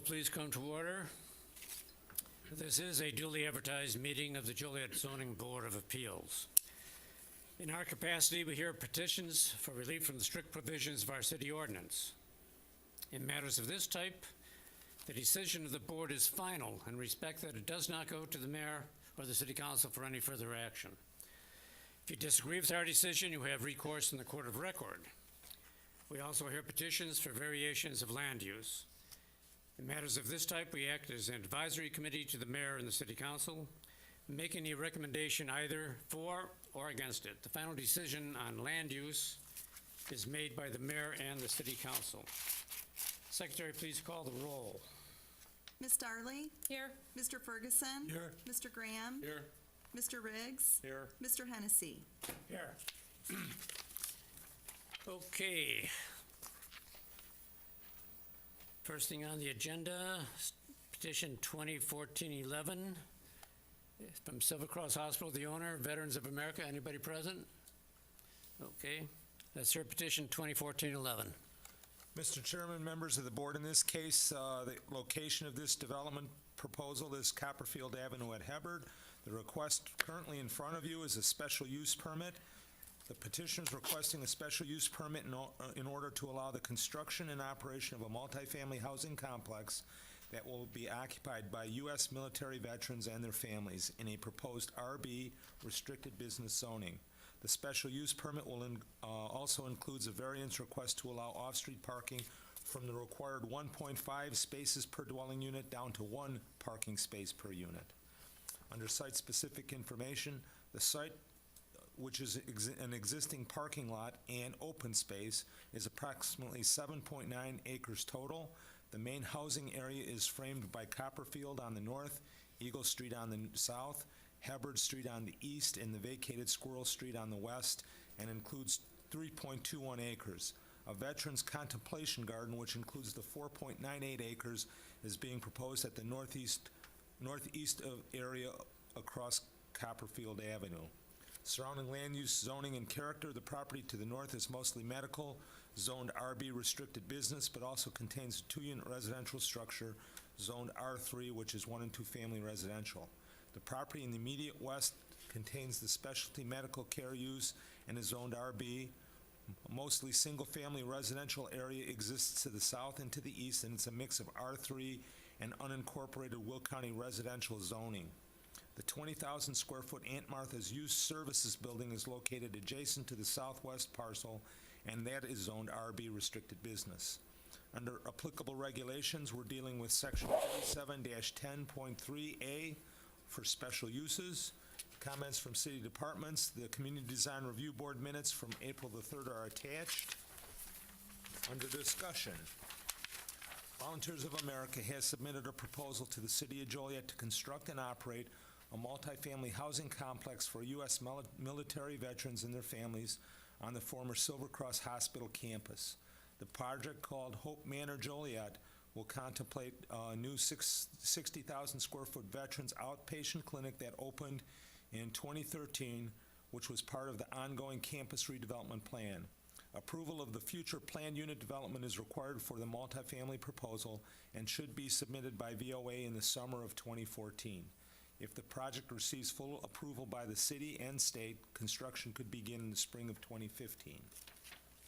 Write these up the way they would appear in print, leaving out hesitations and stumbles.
Please come to order. This is a duly advertised meeting of the Joliet Zoning Board of Appeals. In our capacity, we hear petitions for relief from the strict provisions of our city ordinance. In matters of this type, the decision of the board is final in respect that it does not go to the mayor or the city council for any further action. If you disagree with our decision, you have recourse in the court of record. We also hear petitions for variations of land use. In matters of this type, we act as an advisory committee to the mayor and the city council, making a recommendation either for or against it. The final decision on land use is made by the mayor and the city council. Secretary, please call the roll. Ms. Darley? Here. Mr. Ferguson? Here. Mr. Graham? Here. Mr. Riggs? Here. Mr. Hennessy? Here. Okay. First thing on the agenda, petition 2014-11 from Silver Cross Hospital, the owner, Veterans of America. Anybody present? Okay. That's her petition 2014-11. Mr. Chairman, members of the board, in this case, the location of this development proposal is Copperfield Avenue at Hubbard. The request currently in front of you is a special use permit. The petitioner is requesting a special use permit in order to allow the construction and operation of a multifamily housing complex that will be occupied by U.S. military veterans and their families in a proposed RB restricted business zoning. The special use permit will also includes a variance request to allow off-street parking from the required 1.5 spaces per dwelling unit down to 1 parking space per unit. Under site-specific information, the site, which is an existing parking lot and open space, is approximately 7.9 acres total. The main housing area is framed by Copperfield on the north, Eagle Street on the south, Hubbard Street on the east, and the vacated Squirrel Street on the west, and includes 3.21 acres. A veterans contemplation garden, which includes the 4.98 acres, is being proposed at the northeast of area across Copperfield Avenue. Surrounding land use, zoning, and character, the property to the north is mostly medical, zoned RB restricted business, but also contains a 2-unit residential structure, zoned R3, which is 1 and 2 family residential. The property in the immediate west contains the specialty medical care use and is zoned RB. Mostly single-family residential area exists to the south and to the east, and it's a mix of R3 and unincorporated Will County residential zoning. The 20,000 square foot Aunt Martha's Youth Services building is located adjacent to the southwest parcel, and that is zoned RB restricted business. Under applicable regulations, we're dealing with section 37-10.3A for special uses. Comments from city departments. The Community Design Review Board minutes from April the 3rd are attached. Under discussion, Volunteers of America has submitted a proposal to the City of Joliet to construct and operate a multifamily housing complex for U.S. military veterans and their families on the former Silver Cross Hospital campus. The project, called Hope Manor Joliet, will contemplate a new 60,000 square foot veterans outpatient clinic that opened in 2013, which was part of the ongoing campus redevelopment plan. Approval of the future planned unit development is required for the multifamily proposal and should be submitted by VOA in the summer of 2014. If the project receives full approval by the city and state, construction could begin in the spring of 2015.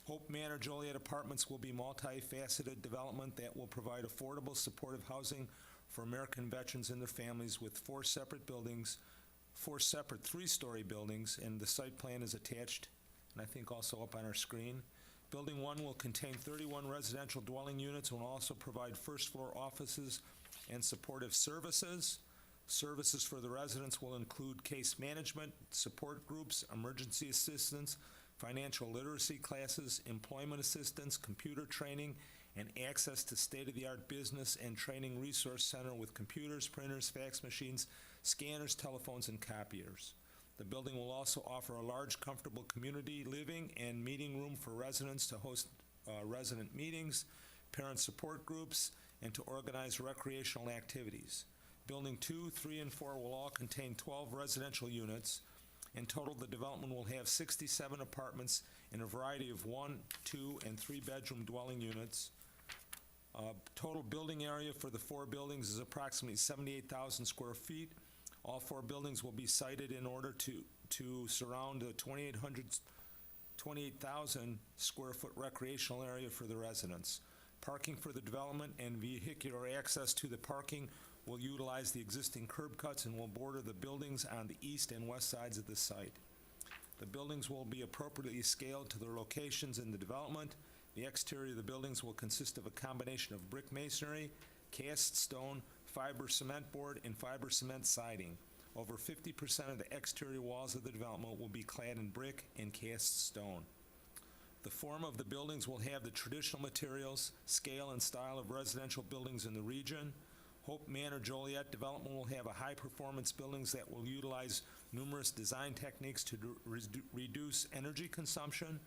Hope Manor Joliet Apartments will be multifaceted development that will provide affordable, supportive housing for American veterans and their families with 4 separate 3-story buildings, and the site plan is attached, and I think also up on our screen. Building 1 will contain 31 residential dwelling units and will also provide first-floor offices and supportive services. Services for the residents will include case management, support groups, emergency assistance, financial literacy classes, employment assistance, computer training, and access to state-of-the-art business and training resource center with computers, printers, fax machines, scanners, telephones, and copiers. The building will also offer a large, comfortable community living and meeting room for residents to host resident meetings, parent support groups, and to organize recreational activities. Building 2, 3, and 4 will all contain 12 residential units. In total, the development will have 67 apartments in a variety of 1, 2, and 3 bedroom dwelling units. Total building area for the 4 buildings is approximately 78,000 square feet. All 4 buildings will be sited in order to surround a 28,000 square foot recreational area for the residents. Parking for the development and vehicular access to the parking will utilize the existing curb cuts and will border the buildings on the east and west sides of the site. The buildings will be appropriately scaled to their locations in the development. The exterior of the buildings will consist of a combination of brick masonry, cast stone, fiber cement board, and fiber cement siding. Over 50% of the exterior walls of the development will be clad in brick and cast stone. The form of the buildings will have the traditional materials, scale, and style of residential buildings in the region. Hope Manor Joliet development will have a high-performance buildings that will utilize numerous design techniques to reduce energy consumption,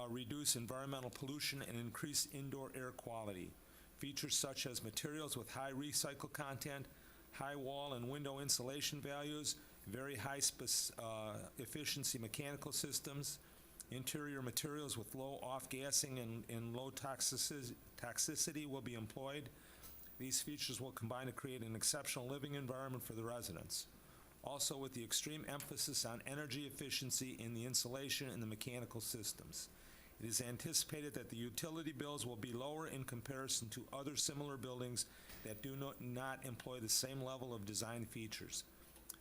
reduce environmental pollution, and increase indoor air quality. Features such as materials with high recycle content, high wall and window insulation values, very high efficiency mechanical systems, interior materials with low off-gassing and low toxicity will be employed. These features will combine to create an exceptional living environment for the residents. Also, with the extreme emphasis on energy efficiency in the insulation and the mechanical systems. It is anticipated that the utility bills will be lower in comparison to other similar buildings that do not employ the same level of design features.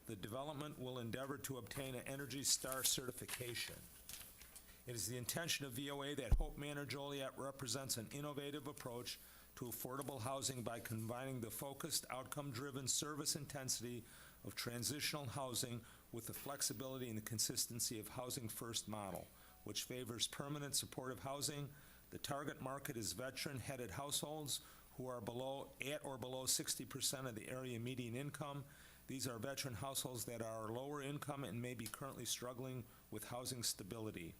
The development will endeavor to obtain an Energy Star certification. It is the intention of VOA that Hope Manor Joliet represents an innovative approach to affordable housing by combining the focused, outcome-driven service intensity of transitional housing with the flexibility and the consistency of Housing First model, which favors permanent supportive housing. The target market is veteran-headed households who are at or below 60% of the area median income. These are veteran households that are lower income and may be currently struggling with housing stability.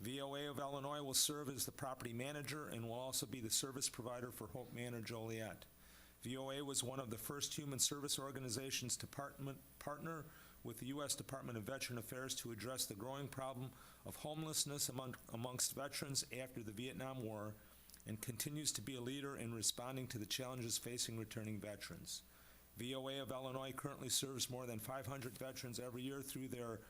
VOA of Illinois will serve as the property manager and will also be the service provider for Hope Manor Joliet. VOA was one of the first human service organizations to partner with the U.S. Department of Veteran Affairs to address the growing problem of homelessness amongst veterans after the Vietnam War, and continues to be a leader in responding to the challenges facing returning veterans. VOA of Illinois currently serves more than 500 veterans every year through their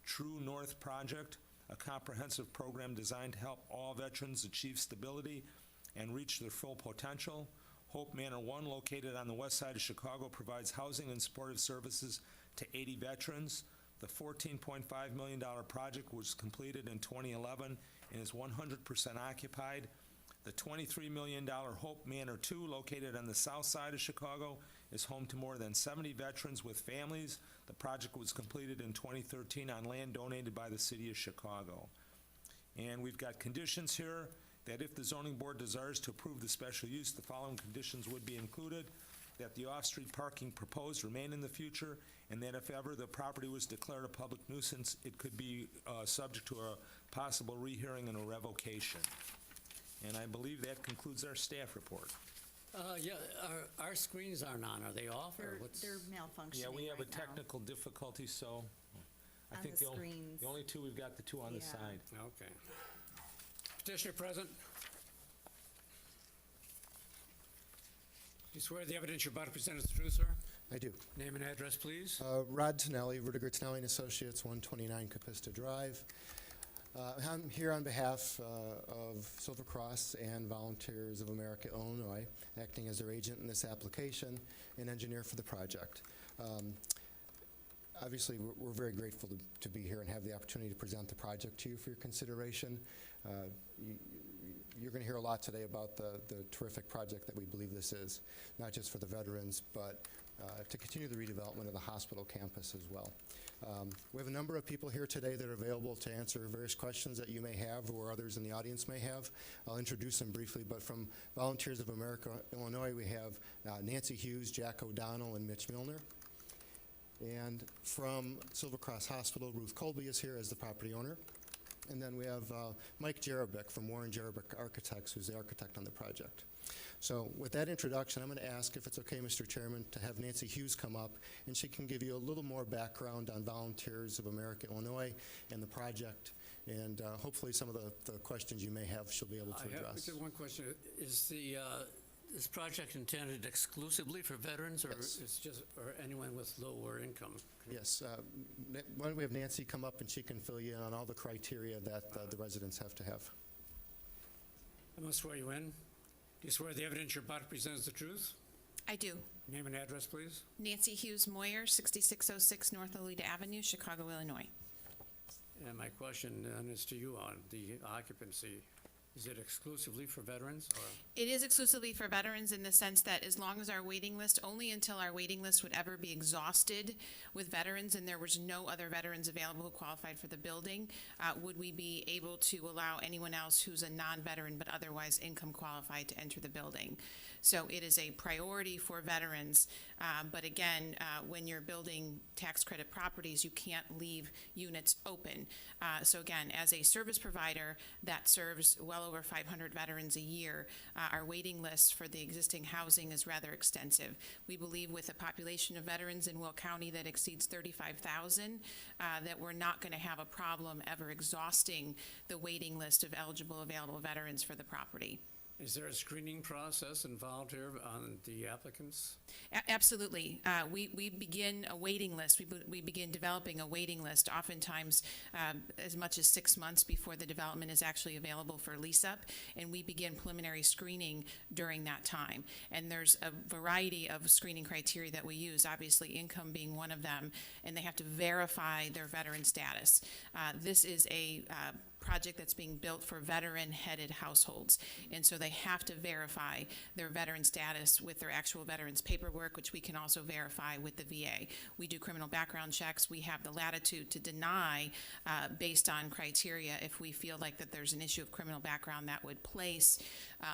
True North project, a comprehensive program designed to help all veterans achieve stability and reach their full potential. Hope Manor 1, located on the west side of Chicago, provides housing and supportive services to 80 veterans. The $14.5 million project was completed in 2011 and is 100% occupied. The $23 million Hope Manor 2, located on the south side of Chicago, is home to more than 70 veterans with families. The project was completed in 2013 on land donated by the city of Chicago. And we've got conditions here that if the zoning board desires to approve the special use, the following conditions would be included: that the off-street parking proposed remain in the future, and that if ever the property was declared a public nuisance, it could be subject to a possible rehearing and a revocation. And I believe that concludes our staff report. Yeah, our screens aren't on. Are they off, or what's? They're malfunctioning Yeah, we have a right now. technical difficulty, so I On think the the screens. only two, we've got the two on the Yeah. side. Okay. Petitioner present. Do you swear the evidence you're about to present is the truth, sir? I do. Name and address, please. Rod Tonelli, Rudiger Tonelli and Associates, 129 Capista Drive. I'm here on behalf of Silver Cross and Volunteers of America, Illinois, acting as their agent in this application and engineer for the project. Obviously, we're very grateful to be here and have the opportunity to present the project to you for your consideration. You're going to hear a lot today about the terrific project that we believe this is, not just for the veterans, but to continue the redevelopment of the hospital campus as well. We have a number of people here today that are available to answer various questions that you may have or others in the audience may have. I'll introduce them briefly, but from Volunteers of America, Illinois, we have Nancy Hughes, Jack O'Donnell, and Mitch Milner. And from Silver Cross Hospital, Ruth Colby is here as the property owner. And then we have Mike Jerebick from Warren Jerebick Architects, who's the architect on the project. So with that introduction, I'm going to ask if it's okay, Mr. Chairman, to have Nancy Hughes come up, and she can give you a little more background on Volunteers of America, Illinois, and the project, and hopefully some of the questions you may have she'll be able to I have address. just one question. Is the this project intended exclusively for veterans, or Yes. it's just, or anyone with lower income? Yes, why don't we have Nancy come up and she can fill you in on all the criteria that the residents have to have. I must swear you in. Do you swear the evidence you're about to present is the truth? I do. Name and address, please. Nancy Hughes Moyer, 6606 North Oneida Avenue, Chicago, Illinois. And my question then is to you on the occupancy. Is it exclusively for veterans, or? It is exclusively for veterans in the sense that as long as our waiting list, only until our waiting list would ever be exhausted with veterans and there was no other veterans available who qualified for the building, would we be able to allow anyone else who's a non-veteran but otherwise income qualified to enter the building. So it is a priority for veterans, but again, when you're building tax credit properties, you can't leave units open. So again, as a service provider that serves well over 500 veterans a year, our waiting list for the existing housing is rather extensive. We believe with a population of veterans in Will County that exceeds 35,000, that we're not going to have a problem ever exhausting the waiting list of eligible available veterans for the property. Is there a screening process involved here on the applicants? Absolutely. We begin a waiting list. We begin developing a waiting list oftentimes as much as 6 months before the development is actually available for lease-up, and we begin preliminary screening during that time. And there's a variety of screening criteria that we use, obviously income being one of them, and they have to verify their veteran status. This is a project that's being built for veteran-headed households, and so they have to verify their veteran status with their actual veterans paperwork, which we can also verify with the VA. We do criminal background checks. We have the latitude to deny based on criteria if we feel like that there's an issue of criminal background that would place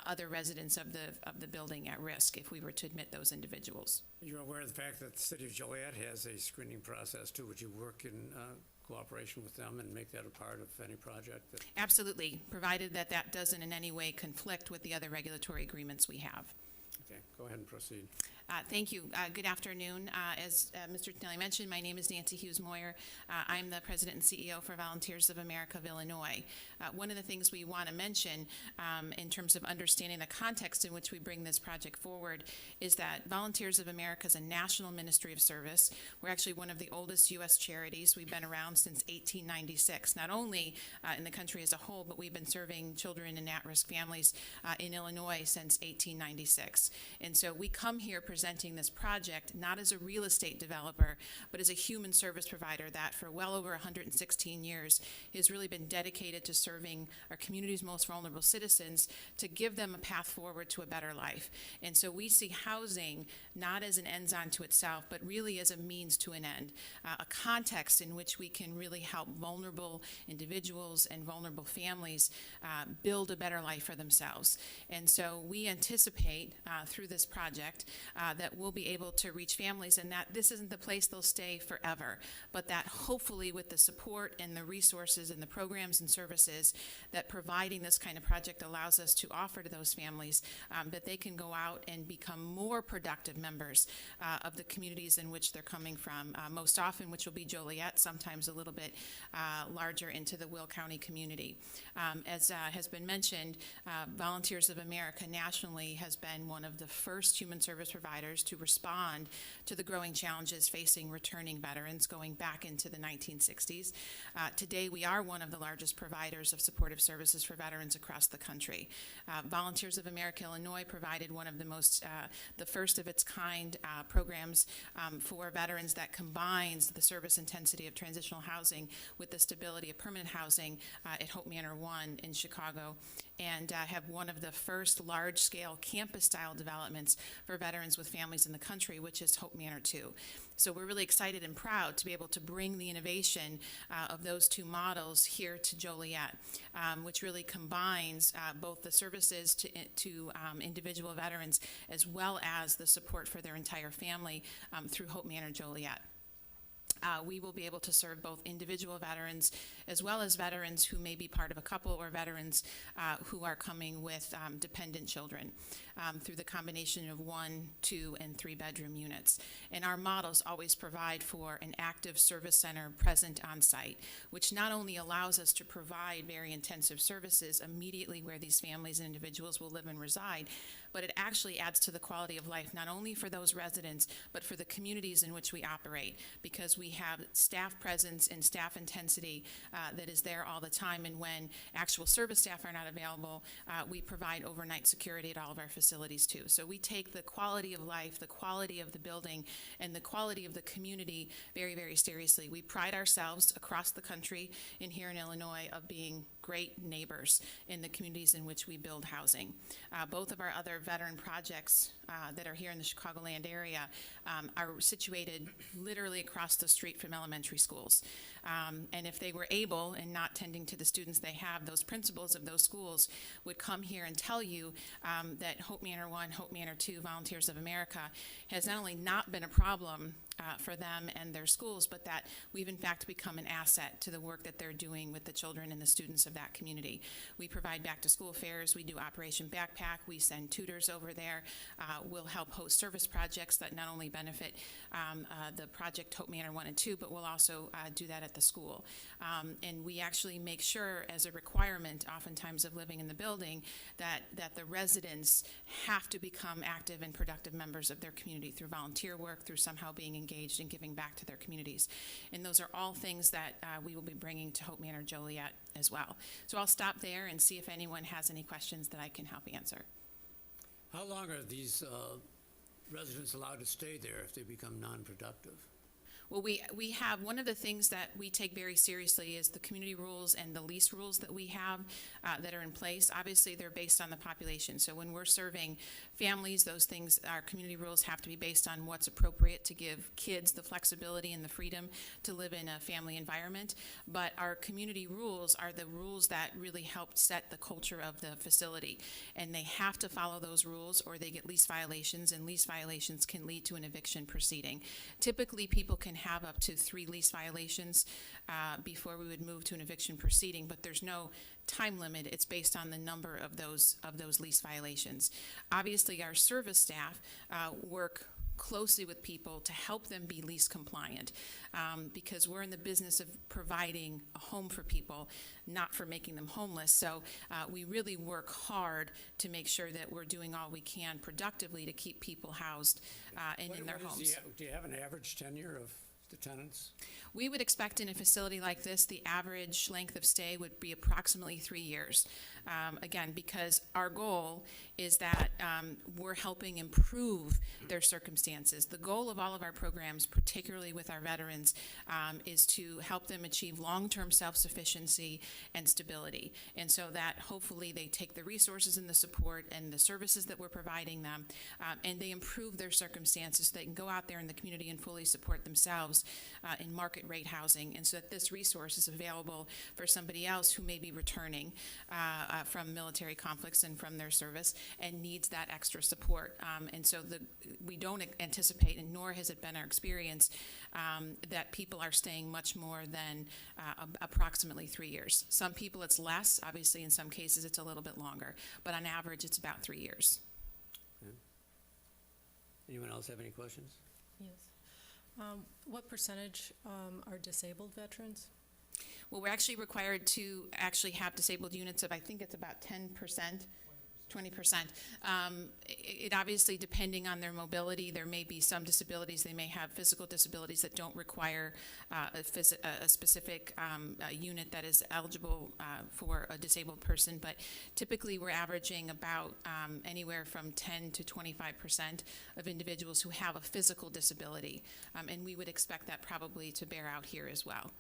other residents of the building at risk if we were to admit those individuals. You're aware of the fact that the city of Joliet has a screening process too. Would you work in cooperation with them and make that a part of any project? Absolutely, provided that that doesn't in any way conflict with the other regulatory agreements we have. Okay, go ahead and proceed. Thank you. Good afternoon. As Mr. Tinelli mentioned, my name is Nancy Hughes Moyer. I'm the President and CEO for Volunteers of America of Illinois. One of the things we want to mention in terms of understanding the context in which we bring this project forward is that Volunteers of America is a national ministry of service. We're actually one of the oldest U.S. charities. We've been around since 1896, not only in the country as a whole, but we've been serving children and at-risk families in Illinois since 1896. And so we come here presenting this project not as a real estate developer, but as a human service provider that for well over 116 years has really been dedicated to serving our community's most vulnerable citizens to give them a path forward to a better life. And so we see housing not as an ends unto itself, but really as a means to an end, a context in which we can really help vulnerable individuals and vulnerable families build a better life for themselves. And so we anticipate through this project that we'll be able to reach families, and that this isn't the place they'll stay forever, but that hopefully with the support and the resources and the programs and services that providing this kind of project allows us to offer to those families, that they can go out and become more productive members of the communities in which they're coming from, most often which will be Joliet, sometimes a little bit larger into the Will County community. As has been mentioned, Volunteers of America nationally has been one of the first human service providers to respond to the growing challenges facing returning veterans going back into the 1960s. Today, we are one of the largest providers of supportive services for veterans across the country. Volunteers of America Illinois provided one of the first of its kind programs for veterans that combines the service intensity of transitional housing with the stability of permanent housing at Hope Manor 1 in Chicago, and have one of the first large-scale campus-style developments for veterans with families in the country, which is Hope Manor 2. So we're really excited and proud to be able to bring the innovation of those two models here to Joliet, which really combines both the services to individual veterans as well as the support for their entire family through Hope Manor Joliet. We will be able to serve both individual veterans as well as veterans who may be part of a couple or veterans who are coming with dependent children. through the combination of 1, 2, and 3-bedroom units. And our models always provide for an active service center present on site, which not only allows us to provide very intensive services immediately where these families and individuals will live and reside, but it actually adds to the quality of life, not only for those residents, but for the communities in which we operate, because we have staff presence and staff intensity that is there all the time. And when actual service staff are not available, we provide overnight security at all of our facilities too. So we take the quality of life, the quality of the building, and the quality of the community very, very seriously. We pride ourselves across the country and here in Illinois of being great neighbors in the communities in which we build housing. Both of our other veteran projects that are here in the Chicagoland area are situated literally across the street from elementary schools. And if they were able, and not tending to the students they have, those principals of those schools would come here and tell you that Hope Manor 1, Hope Manor 2, Volunteers of America has not only not been a problem for them and their schools, but that we've in fact become an asset to the work that they're doing with the children and the students of that community. We provide back-to-school fairs, we do Operation Backpack, we send tutors over there, we'll help host service projects that not only benefit the project Hope Manor 1 and 2, but we'll also do that at the school. And we actually make sure as a requirement, oftentimes of living in the building, that the residents have to become active and productive members of their community through volunteer work, through somehow being engaged and giving back to their communities. And those are all things that we will be bringing to Hope Manor Joliet as well. So I'll stop there and see if anyone has any questions that I can help answer. How long are these residents allowed to stay there if they become non-productive? Well, we have, one of the things that we take very seriously is the community rules and the lease rules that we have that are in place. Obviously, they're based on the population. So when we're serving families, those things, our community rules have to be based on what's appropriate to give kids the flexibility and the freedom to live in a family environment. But our community rules are the rules that really help set the culture of the facility. And they have to follow those rules or they get lease violations, and lease violations can lead to an eviction proceeding. Typically, people can have up to 3 lease violations before we would move to an eviction proceeding, but there's no time limit. It's based on the number of those lease violations. Obviously, our service staff work closely with people to help them be lease compliant because we're in the business of providing a home for people, not for making them homeless. So we really work hard to make sure that we're doing all we can productively to keep people housed and in their homes. Do you have an average tenure of the tenants? We would expect in a facility like this, the average length of stay would be approximately 3 years. Again, because our goal is that we're helping improve their circumstances. The goal of all of our programs, particularly with our veterans, is to help them achieve long-term self-sufficiency and stability. And so that hopefully they take the resources and the support and the services that we're providing them, and they improve their circumstances so they can go out there in the community and fully support themselves in market rate housing, and so that this resource is available for somebody else who may be returning from military conflicts and from their service and needs that extra support. And so we don't anticipate, and nor has it been our experience, that people are staying much more than approximately 3 years. Some people it's less, obviously in some cases it's a little bit longer, but on average it's about 3 years. Okay. Anyone else have any questions? Yes. What percentage are disabled veterans? Well, we're actually required to actually have disabled units of, I think it's about 10%. 20%. It obviously, depending on their mobility, there may be some disabilities. They may have physical disabilities that don't require a specific unit that is eligible for a disabled person. But typically, we're averaging about anywhere from 10 to 25% of individuals who have a physical disability. And we would expect that probably to bear out here as well.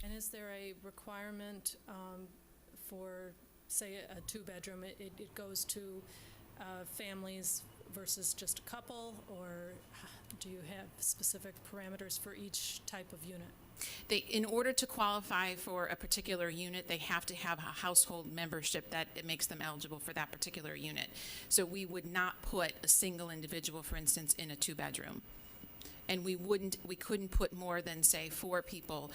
And is there a requirement for, say, a 2-bedroom, it goes to families versus just a couple, or do you have specific parameters for each type of unit? In order to qualify for a particular unit, they have to have a household membership that it makes them eligible for that particular unit. So we would not put a single individual, for instance, in a 2-bedroom. and we couldn't put more than, say, 4 people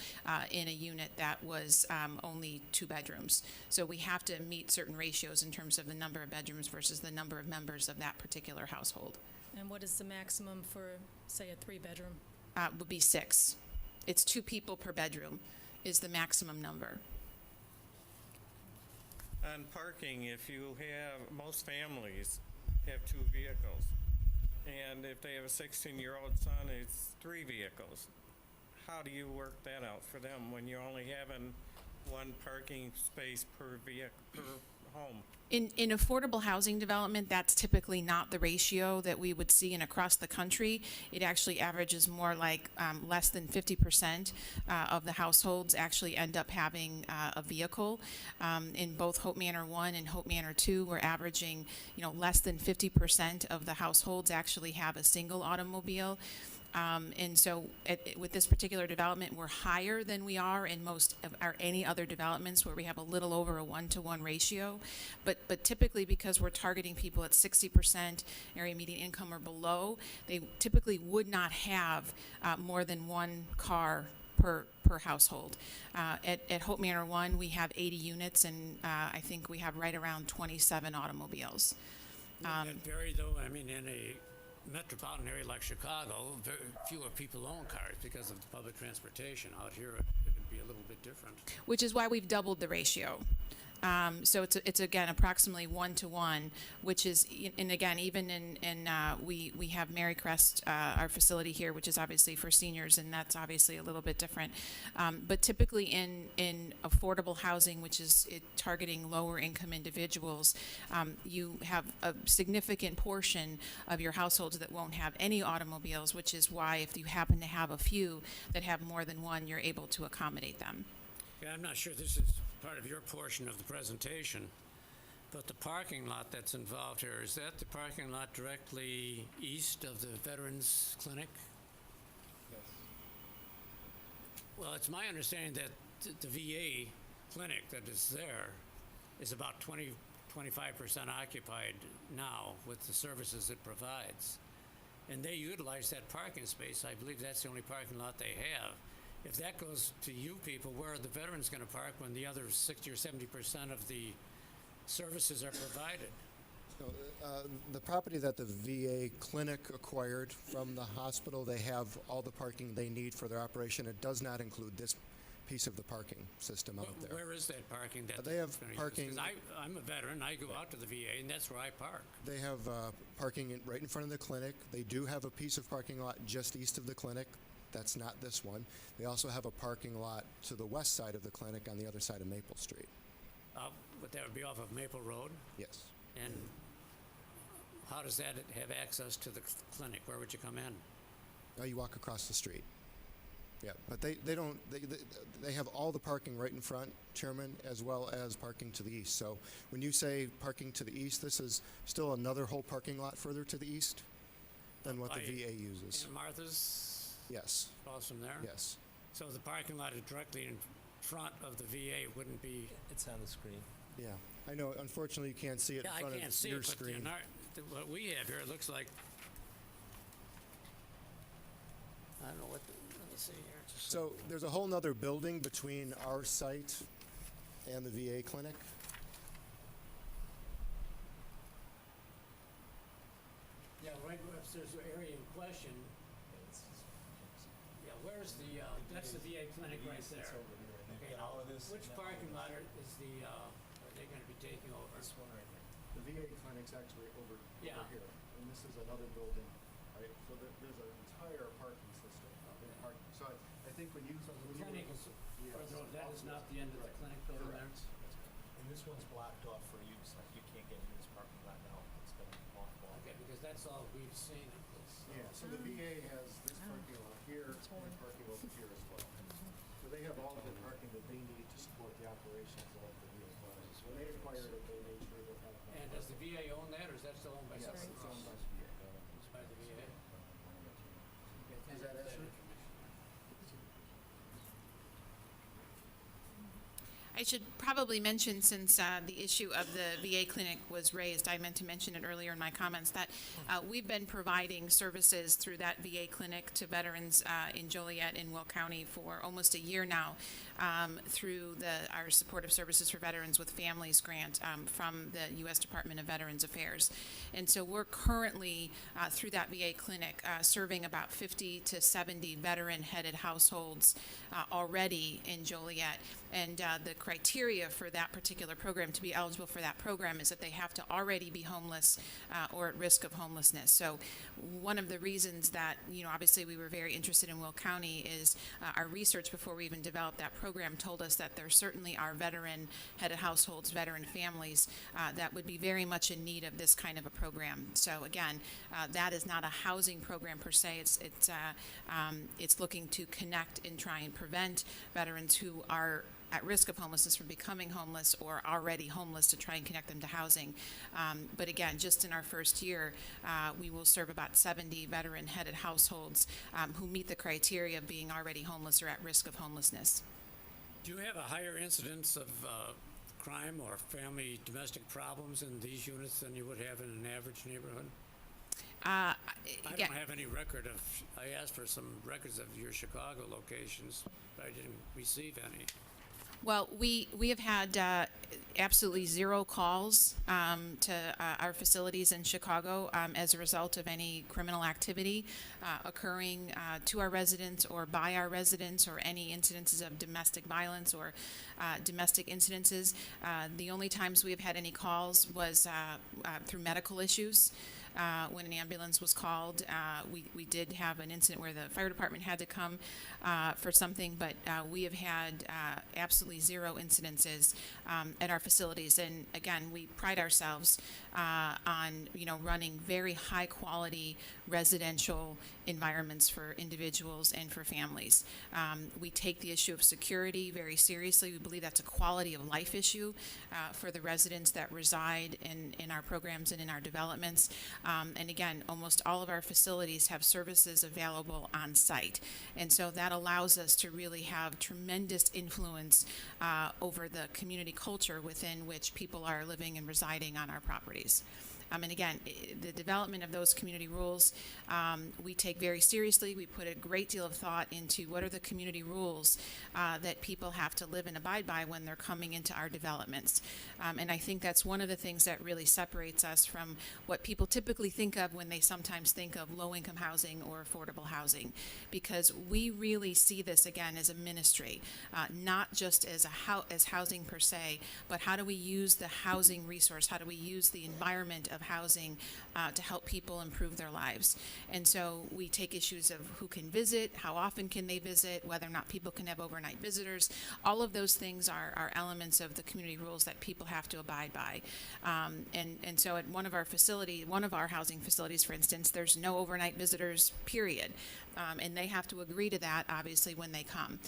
in a unit that was only 2 bedrooms. So we have to meet certain ratios in terms of the number of bedrooms versus the number of members of that particular household. And what is the maximum for, say, a 3-bedroom? Would be 6. It's 2 people per bedroom is the maximum number. On parking, if you have, most families have 2 vehicles. And if they have a 16-year-old son, it's 3 vehicles. How do you work that out for them when you're only having 1 parking space per home? In affordable housing development, that's typically not the ratio that we would see in across the country. It actually averages more like less than 50% of the households actually end up having a vehicle. In both Hope Manor 1 and Hope Manor 2, we're averaging, less than 50% of the households actually have a single automobile. And so with this particular development, we're higher than we are in most of any other developments where we have a little over a 1-to-1 ratio. But typically, because we're targeting people at 60% area median income or below, they typically would not have more than 1 car per household. At Hope Manor 1, we have 80 units, and I think we have right around 27 automobiles. That vary, though, I mean, in a metropolitan area like Chicago, very fewer people own cars because of the public transportation. Out here, it would be a little bit different. Which is why we've doubled the ratio. So it's again approximately 1-to-1, which is, and again, even we have Marycrest, our facility here, which is obviously for seniors, and that's obviously a little bit different. But typically in affordable housing, which is targeting lower income individuals, you have a significant portion of your households that won't have any automobiles, which is why if you happen to have a few that have more than one, you're able to accommodate them. Yeah, I'm not sure this is part of your portion of the presentation, but the parking lot that's involved here, is that the parking lot directly east of the Veterans Clinic? Yes. Well, it's my understanding that the VA clinic that is there is about 25% occupied now with the services it provides. And they utilize that parking space. I believe that's the only parking lot they have. If that goes to you people, where are the veterans going to park when the other 60 or 70% of the services are provided? So, the property that the VA clinic acquired from the hospital, they have all the parking they need for their operation. It does not include this piece of the parking system out there. Where is that parking? They have parking. Because I'm a veteran. I go out to the VA, and that's where I park. They have parking right in front of the clinic. They do have a piece of parking lot just east of the clinic. That's not this one. They also have a parking lot to the west side of the clinic on the other side of Maple Street. But that would be off of Maple Road. Yes. And how does that have access to the clinic? Where would you come in? You walk across the street. Yeah, but they have all the parking right in front, Chairman, as well as parking to the east. So when you say parking to the east, this is still another whole parking lot further to the east than what the VA uses. Aunt Martha's? Yes. Across from there? Yes. So the parking lot is directly in front of the VA wouldn't be... It's on the screen. Yeah, I know. Unfortunately, you can't see it in front I can't of see your it, but screen. what we have here, it looks like... I don't know what... let me see here. So there's a whole nother building between our site and the VA clinic. Yeah, right upstairs, the area in question. Yeah, where's the, that's the VA clinic right there. Okay, all of this. which parking lot is the, are they gonna be taking over? This one right here. The VA clinic's actually over Yeah. here, and this is another building, right? So there's an entire parking system. So I think when you... So the clinic is further over, that is not the end of the clinic over there? And this one's blocked off for use, like you can't get into this parking lot now. It's been mothballed. Okay, because that's all we've seen of this. Yeah, so the VA has this parking lot here and parking over here as well. So they have all of the parking that they need to support the operations of the VA clinic. When they acquired it, they made sure they had enough. And does the VA own that, or is that still owned by Yes, somebody it's else? owned by the VA. It's by the VA? Does that answer? I should probably mention, since the issue of the VA clinic was raised, I meant to mention it earlier in my comments, that we've been providing services through that VA clinic to veterans in Joliet and Will County for almost a year now, through our Supportive Services for Veterans with Families grant from the U.S. Department of Veterans Affairs. And so we're currently, through that VA clinic, serving about 50 to 70 veteran-headed households already in Joliet. And the criteria for that particular program, to be eligible for that program, is that they have to already be homeless or at risk of homelessness. So one of the reasons that, obviously we were very interested in Will County is our research before we even developed that program told us that there certainly are veteran-headed households, veteran families that would be very much in need of this kind of a program. So again, that is not a housing program per se. It's looking to connect and try and prevent veterans who are at risk of homelessness from becoming homeless or already homeless, to try and connect them to housing. But again, just in our first year, we will serve about 70 veteran-headed households who meet the criteria of being already homeless or at risk of homelessness. Do you have a higher incidence of crime or family domestic problems in these units than you would have in an average neighborhood? I Again, don't have any record of, I asked for some records of your Chicago locations, but I didn't receive any. well, we have had absolutely zero calls to our facilities in Chicago as a result of any criminal activity occurring to our residents or by our residents, or any incidences of domestic violence or domestic incidences. The only times we have had any calls was through medical issues. When an ambulance was called, we did have an incident where the fire department had to come for something, but we have had absolutely zero incidences at our facilities. And again, we pride ourselves on running very high quality residential environments for individuals and for families. We take the issue of security very seriously. We believe that's a quality of life issue for the residents that reside in our programs and in our developments. And again, almost all of our facilities have services available on site. And so that allows us to really have tremendous influence over the community culture within which people are living and residing on our properties. And again, the development of those community rules, we take very seriously. We put a great deal of thought into what are the community rules that people have to live and abide by when they're coming into our developments. And I think that's one of the things that really separates us from what people typically think of when they sometimes think of low-income housing or affordable housing, because we really see this, again, as a ministry, not just as housing per se, but how do we use the housing resource, how do we use the environment of housing to help people improve their lives. And so we take issues of who can visit, how often can they visit, whether or not people can have overnight visitors. All of those things are elements of the community rules that people have to abide by. And so at one of our housing facilities, for instance, there's no overnight visitors, period. And they have to agree to that, obviously, when they come.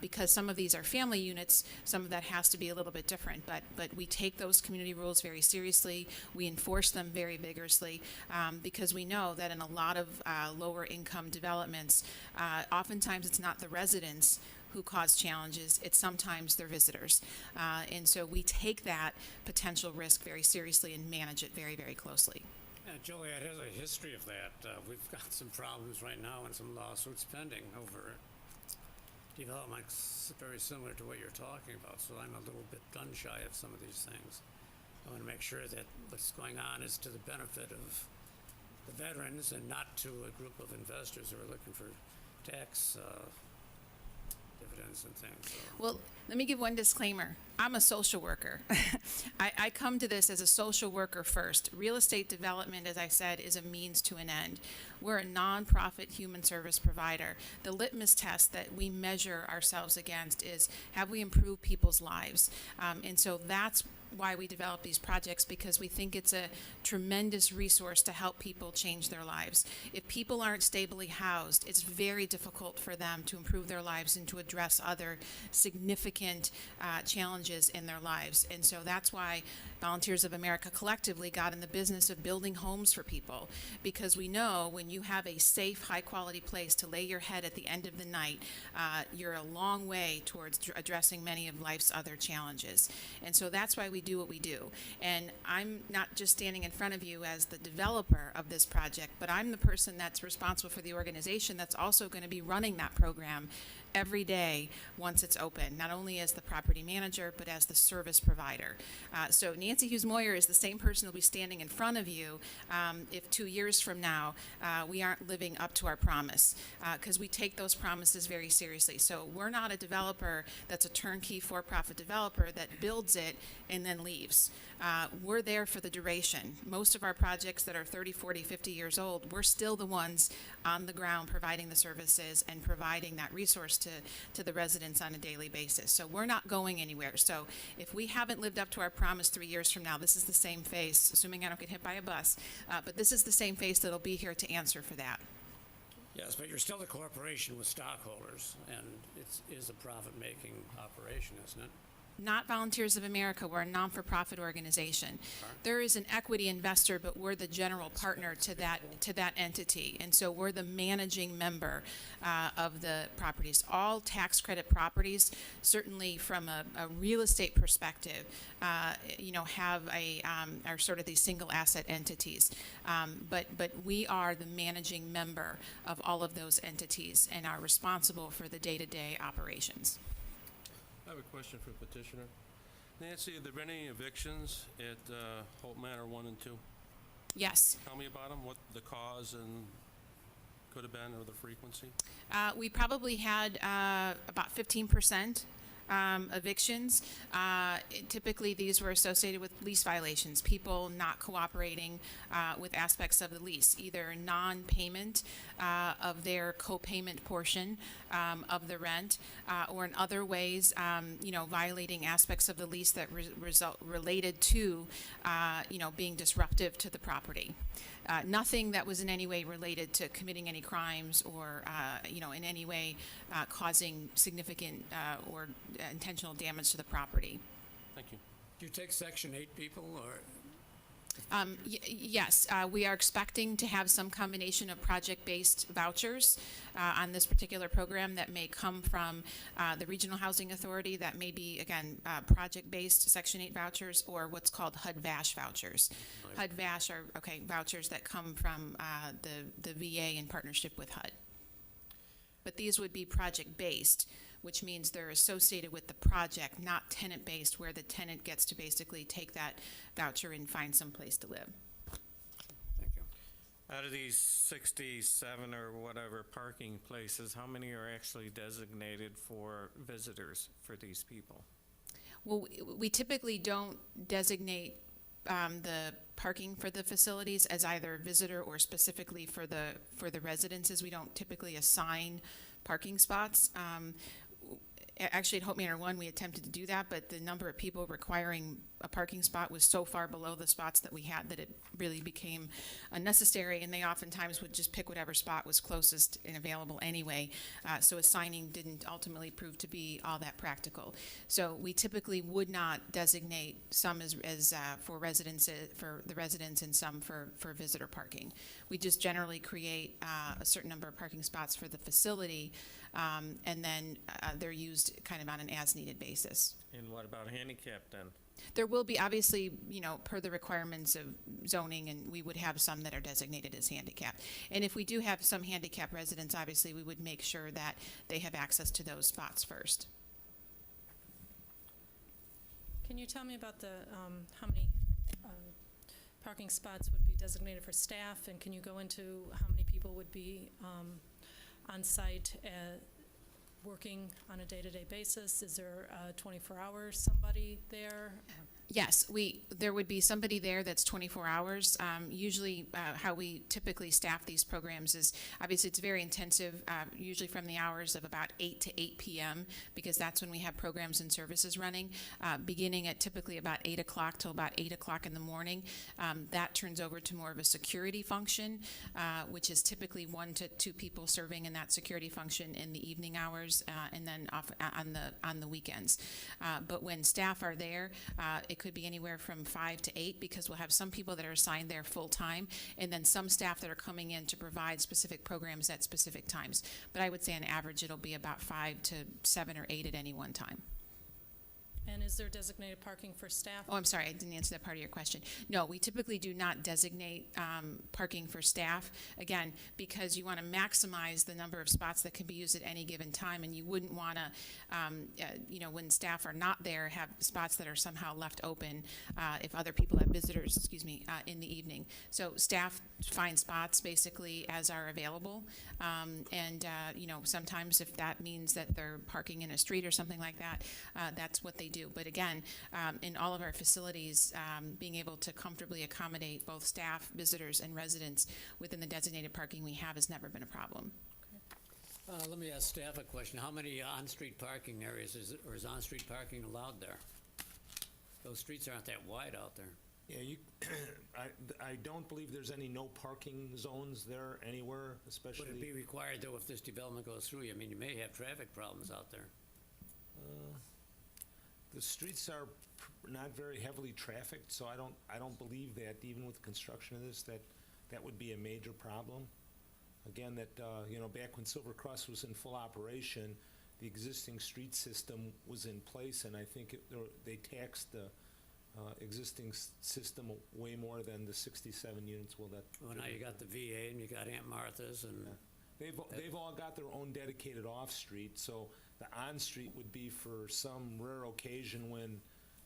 Because some of these are family units, some of that has to be a little bit different. But we take those community rules very seriously. We enforce them very vigorously because we know that in a lot of lower income developments, oftentimes it's not the residents who cause challenges, it's sometimes their visitors. And so we take that potential risk very seriously and manage it very, very closely. Joliet has a history of that. We've got some problems right now and some lawsuits pending over developments very similar to what you're talking about, so I'm a little bit gun shy of some of these things. I want to make sure that what's going on is to the benefit of the veterans and not to a group of investors who are looking for tax dividends and things. So. Well, let me give one disclaimer. I'm a social worker. I come to this as a social worker first. Real estate development, as I said, is a means to an end. We're a nonprofit human service provider. The litmus test that we measure ourselves against is, have we improved people's lives? And so that's why we develop these projects, because we think it's a tremendous resource to help people change their lives. If people aren't stably housed, it's very difficult for them to improve their lives and to address other significant challenges in their lives. And so that's why Volunteers of America collectively got in the business of building homes for people, because we know when you have a safe, high-quality place to lay your head at the end of the night, you're a long way towards addressing many of life's other challenges. And so that's why we do what we do. And I'm not just standing in front of you as the developer of this project, but I'm the person that's responsible for the organization that's also going to be running that program every day once it's open, not only as the property manager, but as the service provider. So Nancy Hughes Moyer is the same person who'll be standing in front of you if 2 years from now we aren't living up to our promise, because we take those promises very seriously. So we're not a developer that's a turnkey for-profit developer that builds it and then leaves. We're there for the duration. Most of our projects that are 30, 40, 50 years old, we're still the ones on the ground providing the services and providing that resource to the residents on a daily basis. So we're not going anywhere. So if we haven't lived up to our promise 3 years from now, this is the same face, assuming I don't get hit by a bus, but this is the same face that'll be here to answer for that. Yes, but you're still a corporation with stockholders, and it is a profit-making operation, isn't it? Not Volunteers of America. We're a non-for-profit organization. There is an equity investor, but we're the general partner to that entity, and so we're the managing member of the properties. All tax credit properties, certainly from a real estate perspective, have are sort of these single asset entities. But we are the managing member of all of those entities and are responsible for the day-to-day operations. I have a question for petitioner. Nancy, have there been any evictions at Holt Manor 1 and 2? Yes. Tell me about them, what the cause and could have been, or the frequency? We probably had about 15% evictions. Typically, these were associated with lease violations, people not cooperating with aspects of the lease, either non-payment of their co-payment portion of the rent, or in other ways, violating aspects of the lease that related to, being disruptive to the property. Nothing that was in any way related to committing any crimes or, in any way causing significant or intentional damage to the property. Thank you. Do you take Section 8 people, or? Yes, we are expecting to have some combination of project-based vouchers on this particular program that may come from the Regional Housing Authority, that may be, again, project-based Section 8 vouchers, or what's called HUD-VASH vouchers. Right. HUD-VASH are, vouchers that come from the VA in partnership with HUD. But these would be project-based, which means they're associated with the project, not tenant-based, where the tenant gets to basically take that voucher and find some place to live. Thank you. Out of these 67 or whatever parking places, how many are actually designated for visitors for these people? Well, we typically don't designate the parking for the facilities as either visitor or specifically for the residences. We don't typically assign parking spots. Actually, at Hope Manor 1, we attempted to do that, but the number of people requiring a parking spot was so far below the spots that we had that it really became unnecessary, and they oftentimes would just pick whatever spot was closest and available anyway. So assigning didn't ultimately prove to be all that practical. So we typically would not designate some as for residents, for the residents, and some for visitor parking. We just generally create a certain number of parking spots for the facility, and then they're used kind of on an as-needed basis. And what about handicapped then? There will be, obviously, per the requirements of zoning, and we would have some that are designated as handicapped. And if we do have some handicapped residents, obviously, we would make sure that they have access to those spots first. Can you tell me about the, how many parking spots would be designated for staff, and can you go into how many people would be on site working on a day-to-day basis? Is there 24 hours somebody there? Yes, there would be somebody there that's 24 hours. Usually, how we typically staff these programs is, obviously, it's very intensive, usually from the hours of about 8 to 8 p.m., because that's when we have programs and services running, beginning at typically about 8 o'clock till about 8 o'clock in the morning. That turns over to more of a security function, which is typically 1 to 2 people serving in that security function in the evening hours, and then off on the weekends. But when staff are there, it could be anywhere from 5 to 8, because we'll have some people that are assigned there full-time, and then some staff that are coming in to provide specific programs at specific times. But I would say on average, it'll be about 5 to 7 or 8 at any one time. And is there designated parking for staff? Oh, I'm sorry, I didn't answer that part of your question. No, we typically do not designate parking for staff, again, because you want to maximize the number of spots that can be used at any given time, and you wouldn't want to, when staff are not there, have spots that are somehow left open if other people have visitors, in the evening. So staff find spots basically as are available, and sometimes if that means that they're parking in a street or something like that, that's what they do. But again, in all of our facilities, being able to comfortably accommodate both staff, visitors, and residents within the designated parking we have has never been a problem. Let me ask staff a question. How many on-street parking areas is on-street parking allowed there? Those streets aren't that wide out there. Yeah, I don't believe there's any no parking zones there anywhere, especially. Would it be required, though, if this development goes through? I mean, you may have traffic problems out there. The streets are not very heavily trafficked, so I don't believe that even with the construction of this, that would be a major problem. Again, back when Silver Cross was in full operation, the existing street system was in place, and I think they taxed the existing system way more than the 67 units will that. Well, now you got the VA and you got Aunt Martha's and. Yeah. They've all got their own dedicated off-street, so the on-street would be for some rare occasion when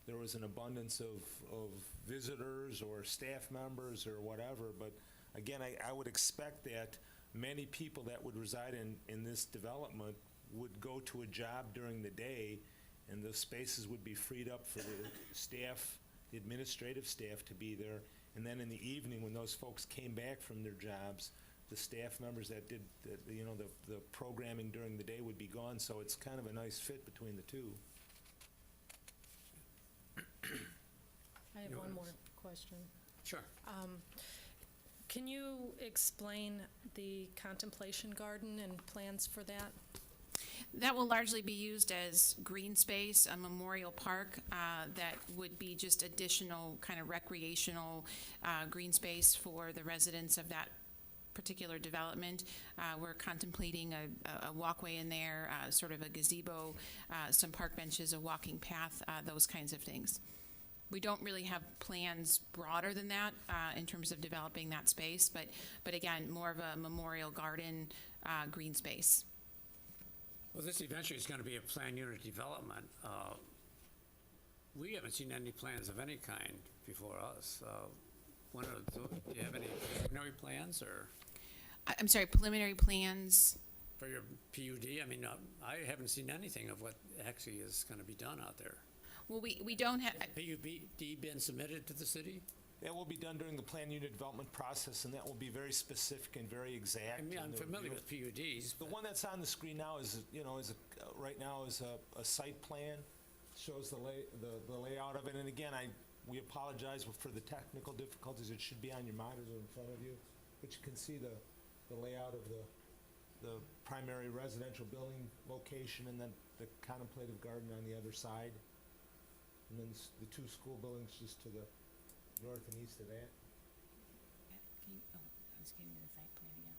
there was an abundance of visitors or staff members or whatever. But again, I would expect that many people that would reside in this development would go to a job during the day, and the spaces would be freed up for the staff, the administrative staff to be there. And then in the evening, when those folks came back from their jobs, the staff members that did the programming during the day would be gone, so it's kind of a nice fit between the two. I have one more question. Sure. Can you explain the contemplation garden and plans for that? That will largely be used as green space, a memorial park that would be just additional kind of recreational green space for the residents of that particular development. We're contemplating a walkway in there, sort of a gazebo, some park benches, a walking path, those kinds of things. We don't really have plans broader than that in terms of developing that space, but again, more of a memorial garden, green space. Well, this eventually is going to be a planned unit development. We haven't seen any plans of any kind before us. Do you have any preliminary plans or? I'm sorry, preliminary plans? For your PUD? I mean, I haven't seen anything of what actually is going to be done out there. Well, we don't have. PUD been submitted to the city? That will be done during the plan unit development process, and that will be very specific and very exact. I mean, I'm familiar with PUDs. The one that's on the screen now is right now is a site plan, shows the layout of it. And again, we apologize for the technical difficulties. It should be on your monitor in front of you, but you can see the layout of the primary residential building location, and then the contemplative garden on the other side, and then the two school buildings just to the north and east of that. I was getting to the site plan again.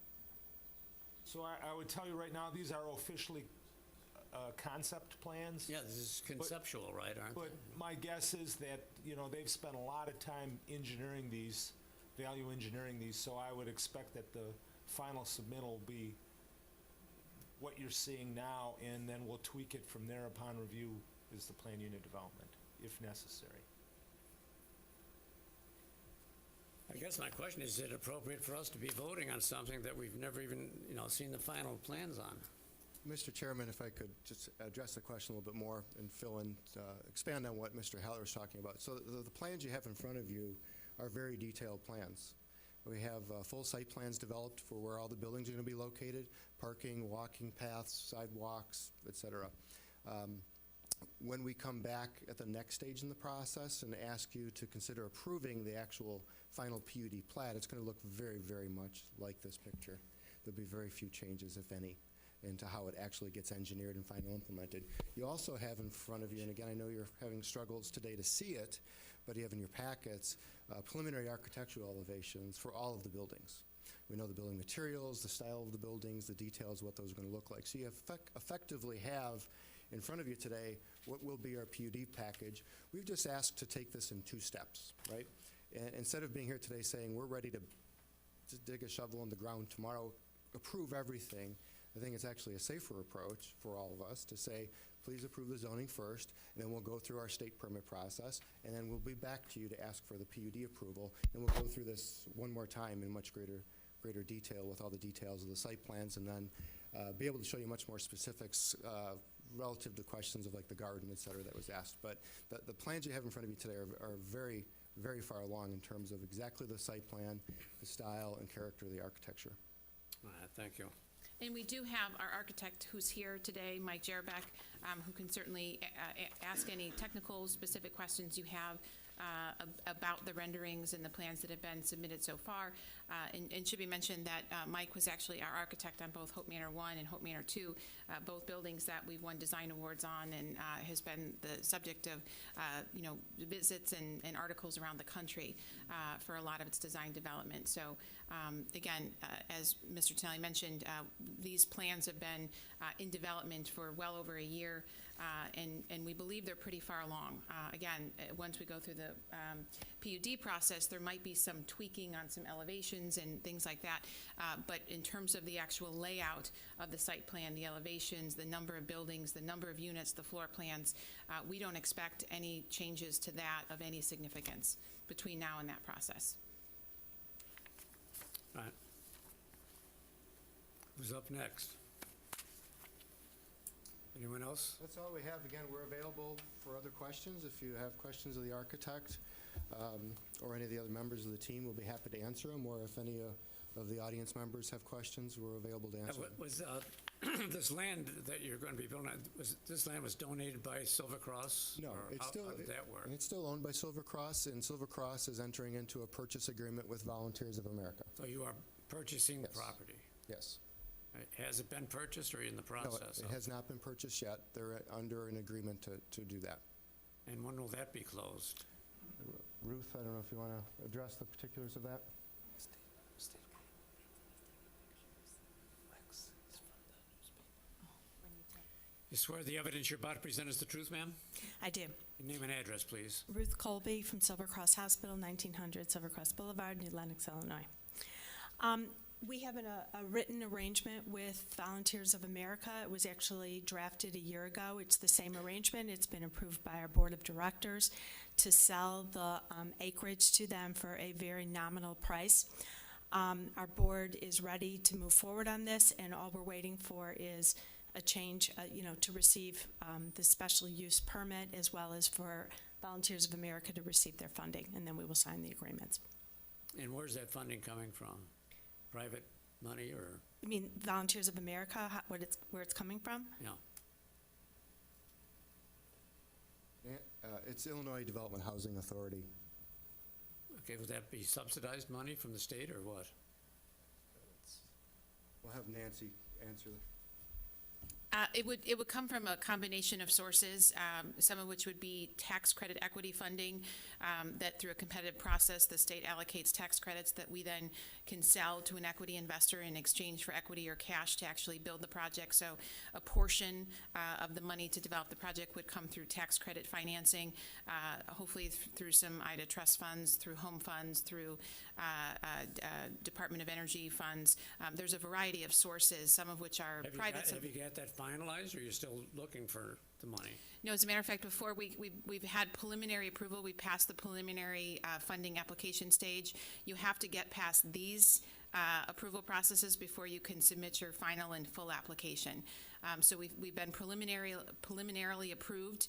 So I would tell you right now, these are officially concept plans. Yeah, this is conceptual, right, aren't But they? my guess is that, they've spent a lot of time engineering these, value engineering these, so I would expect that the final submittal will be what you're seeing now, and then we'll tweak it from there upon review is the plan unit development, if necessary. I guess my question is it appropriate for us to be voting on something that we've never even, seen the final plans on? Mr. Chairman, if I could just address the question a little bit more and fill in, expand on what Mr. Heller was talking about. So the plans you have in front of you are very detailed plans. We have full site plans developed for where all the buildings are going to be located, parking, walking paths, sidewalks, et cetera. When we come back at the next stage in the process and ask you to consider approving the actual final PUD plat, it's going to look very, very much like this picture. There'll be very few changes, if any, into how it actually gets engineered and final implemented. You also have in front of you, and again, I know you're having struggles today to see it, but you have in your packets preliminary architectural elevations for all of the buildings. We know the building materials, the style of the buildings, the details, what those are going to look like. So you effectively have in front of you today what will be our PUD package. We've just asked to take this in 2 steps, right? And instead of being here today saying we're ready to dig a shovel in the ground tomorrow, approve everything, I think it's actually a safer approach for all of us to say, please approve the zoning first, and then we'll go through our state permit process, and then we'll be back to you to ask for the PUD approval, and we'll go through this one more time in much greater detail with all the details of the site plans, and then be able to show you much more specifics relative to questions of like the garden, et cetera, that was asked. But the plans you have in front of you today are very, very far along in terms of exactly the site plan, the style, and character of the architecture. All right, thank you. And we do have our architect who's here today, Mike Jerebeck, who can certainly ask any technical specific questions you have about the renderings and the plans that have been submitted so far. And should be mentioned that Mike was actually our architect on both Hope Manor 1 and Hope Manor 2, both buildings that we've won design awards on, and has been the subject of visits and articles around the country for a lot of its design development. So again, as Mr. Tonelli mentioned, these plans have been in development for well over a year, and we believe they're pretty far along. Again, once we go through the PUD process, there might be some tweaking on some elevations and things like that, but in terms of the actual layout of the site plan, the elevations, the number of buildings, the number of units, the floor plans, we don't expect any changes to that of any significance between now and that process. All right. Who's up next? Anyone else? That's all we have. Again, we're available for other questions. If you have questions of the architect or any of the other members of the team, we'll be happy to answer them. Or if any of the audience members have questions, we're available to answer them. Was this land that you're going to be building on, this land was donated by Silver Cross? No, Or it's still, how did that work? it's still owned by Silver Cross, and Silver Cross is entering into a purchase agreement with Volunteers of America. So you are purchasing the Yes. property? Yes. Has it been purchased or are you in the No, process? it has not been purchased yet. They're under an agreement to do that. And when will that be closed? Ruth, I don't know if you want to address the particulars of that? You swear the evidence you're about to present is the truth, ma'am? I do. Your name and address, please. Ruth Colby from Silver Cross Hospital, 1900 Silver Cross Boulevard, New Lenox, Illinois. We have a written arrangement with Volunteers of America. It was actually drafted a year ago. It's the same arrangement. It's been approved by our board of directors to sell the acreage to them for a very nominal price. Our board is ready to move forward on this, and all we're waiting for is a change, to receive the special use permit, as well as for Volunteers of America to receive their funding, and then we will sign the agreements. And where's that funding coming from? Private money or, You mean Volunteers of America, where it's coming from? you know? It's Illinois Development Housing Authority. Okay, would that be subsidized money from the state or what? We'll have Nancy answer. It would come from a combination of sources, some of which would be tax credit equity funding, that through a competitive process, the state allocates tax credits that we then can sell to an equity investor in exchange for equity or cash to actually build the project. So a portion of the money to develop the project would come through tax credit financing, hopefully through some IDA trust funds, through home funds, through Department of Energy funds. There's a variety of sources, some of which are private. Have you got that finalized, or you're still looking for the money? No, as a matter of fact, before we've had preliminary approval, we passed the preliminary funding application stage. You have to get past these approval processes before you can submit your final and full application. So we've been preliminarily approved,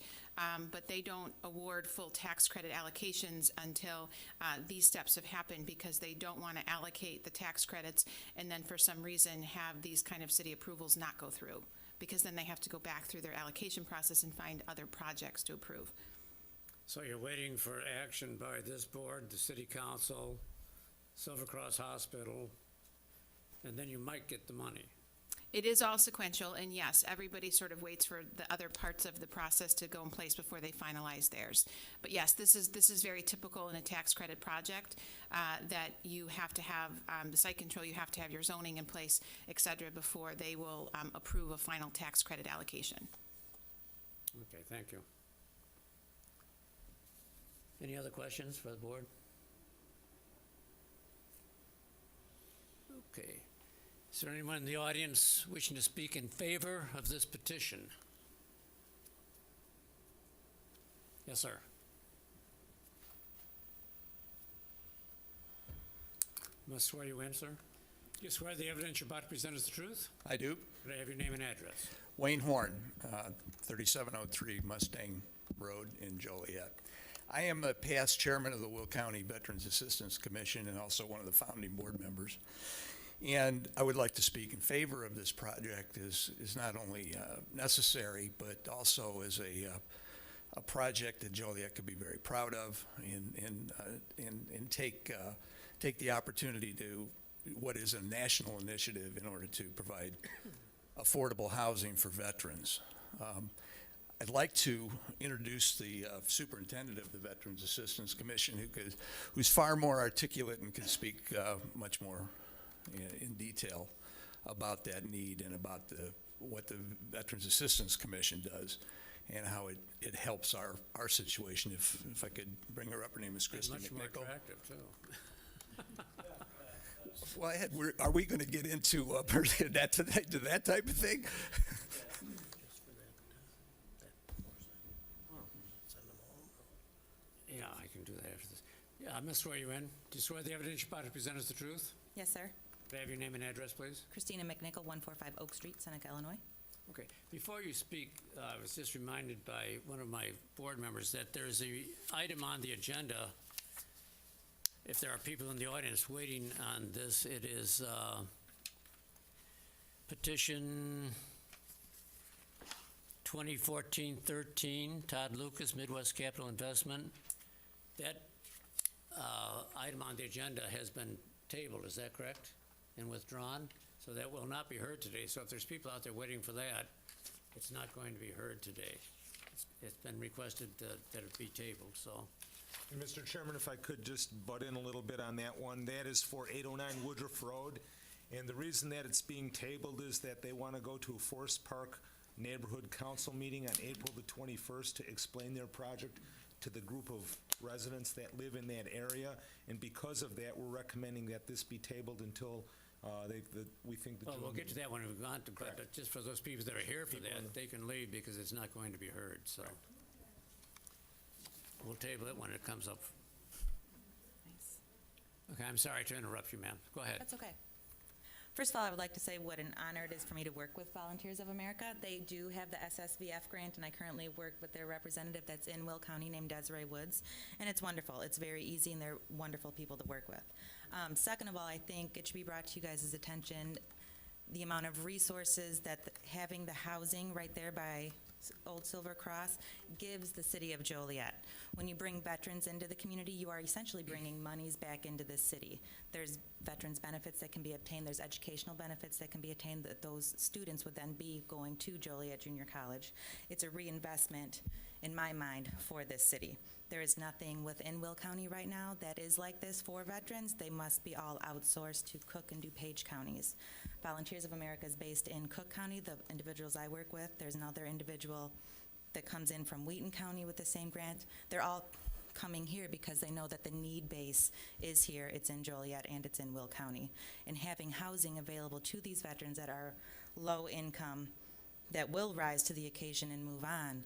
but they don't award full tax credit allocations until these steps have happened, because they don't want to allocate the tax credits and then for some reason have these kind of city approvals not go through, because then they have to go back through their allocation process and find other projects to approve. So you're waiting for action by this board, the city council, Silver Cross Hospital, and then you might get the money. It is all sequential, and yes, everybody sort of waits for the other parts of the process to go in place before they finalize theirs. But yes, this is very typical in a tax credit project, that you have to have the site control, you have to have your zoning in place, et cetera, before they will approve a final tax credit allocation. Okay, thank you. Any other questions for the board? Okay. Is there anyone in the audience wishing to speak in favor of this petition? Yes, sir. Must swear you in, sir. You swear the evidence you're about to present is the truth? I do. Could I have your name and address? Wayne Horn, 3703 Mustang Road in Joliet. I am a past chairman of the Will County Veterans Assistance Commission and also one of the founding board members. And I would like to speak in favor of this project is not only necessary, but also is a project that Joliet could be very proud of and take the opportunity to what is a national initiative in order to provide affordable housing for veterans. I'd like to introduce the superintendent of the Veterans Assistance Commission, who's far more articulate and can speak much more in detail about that need and about what the Veterans Assistance Commission does and how it helps our situation. If I could bring her up, her name is Christy Much more McNichol. attractive, too. Well, are we going to get into that type of thing? Yeah, I can do that after this. Yeah, I'm going to swear you in. Do you swear the evidence you're about to present is the truth? Yes, sir. Could I have your name and address, please? Christina McNichol, 145 Oak Street, Seneca, Illinois. Okay. Before you speak, I was just reminded by one of my board members that there's a item on the agenda. If there are people in the audience waiting on this, it is petition 2014-13, Todd Lucas, Midwest Capital Investment. That item on the agenda has been tabled, is that correct? And withdrawn? So that will not be heard today. So if there's people out there waiting for that, it's not going to be heard today. It's been requested that it be tabled, so. And Mr. Chairman, if I could just butt in a little bit on that one, that is for 809 Woodruff Road. And the reason that it's being tabled is that they want to go to a Forest Park Neighborhood Council meeting on April the 21st to explain their project to the group of residents that live in that area. And because of that, we're recommending that this be tabled until we think the. Well, we'll get to that when we go on to, but Correct. just for those people that are here for People in that, they can leave because it's not going to be heard, so. We'll table it when it comes up. Thanks. Okay, I'm sorry to interrupt you, ma'am. Go ahead. That's okay. First of all, I would like to say what an honor it is for me to work with Volunteers of America. They do have the SSVF grant, and I currently work with their representative that's in Will County named Desiree Woods, and it's wonderful. It's very easy, and they're wonderful people to work with. Second of all, I think it should be brought to you guys' attention the amount of resources that having the housing right there by Old Silver Cross gives the city of Joliet. When you bring veterans into the community, you are essentially bringing monies back into the city. There's veterans benefits that can be obtained, there's educational benefits that can be attained, that those students would then be going to Joliet Junior College. It's a reinvestment, in my mind, for this city. There is nothing within Will County right now that is like this for veterans. They must be all outsourced to Cook and DuPage counties. Volunteers of America is based in Cook County, the individuals I work with. There's another individual that comes in from Wheaton County with the same grant. They're all coming here because they know that the need base is here. It's in Joliet and it's in Will County. And having housing available to these veterans that are low income, that will rise to the occasion and move on,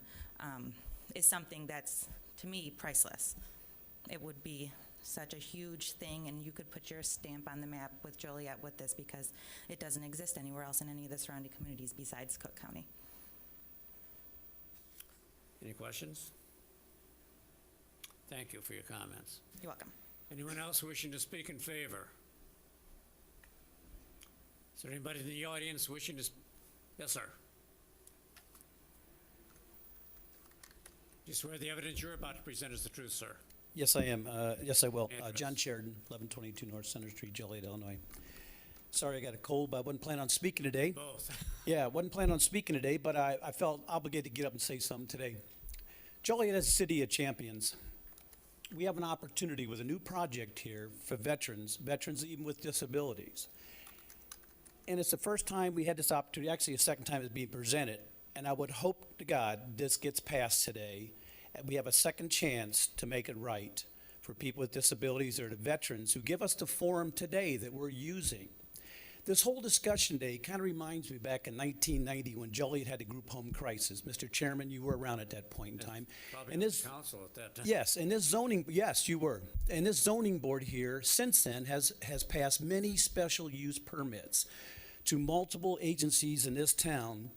is something that's, to me, priceless. It would be such a huge thing, and you could put your stamp on the map with Joliet with this, because it doesn't exist anywhere else in any of the surrounding communities besides Cook County. Any questions? Thank you for your comments. You're welcome. Anyone else wishing to speak in favor? Is there anybody in the audience wishing to? Yes, sir. Do you swear the evidence you're about to present is the truth, sir? Yes, I am. Yes, I will. Address. John Sheridan, 1122 North Center Street, Joliet, Illinois. Sorry I got a cold, but I wasn't planning on speaking today. Both. Yeah, wasn't planning on speaking today, but I felt obligated to get up and say something today. Joliet is a city of champions. We have an opportunity with a new project here for veterans even with disabilities. And it's the first time we had this opportunity, actually the second time it's being presented. And I would hope to God this gets passed today, and we have a second chance to make it right for people with disabilities or the veterans who give us the forum today that we're using. This whole discussion day kind of reminds me back in 1990 when Joliet had the group home crisis. Mr. Chairman, you were around at that point in time. Probably And on this, council at that time. yes, and this zoning, yes, you were. And this zoning board here, since then, has passed many special use permits to multiple agencies in this town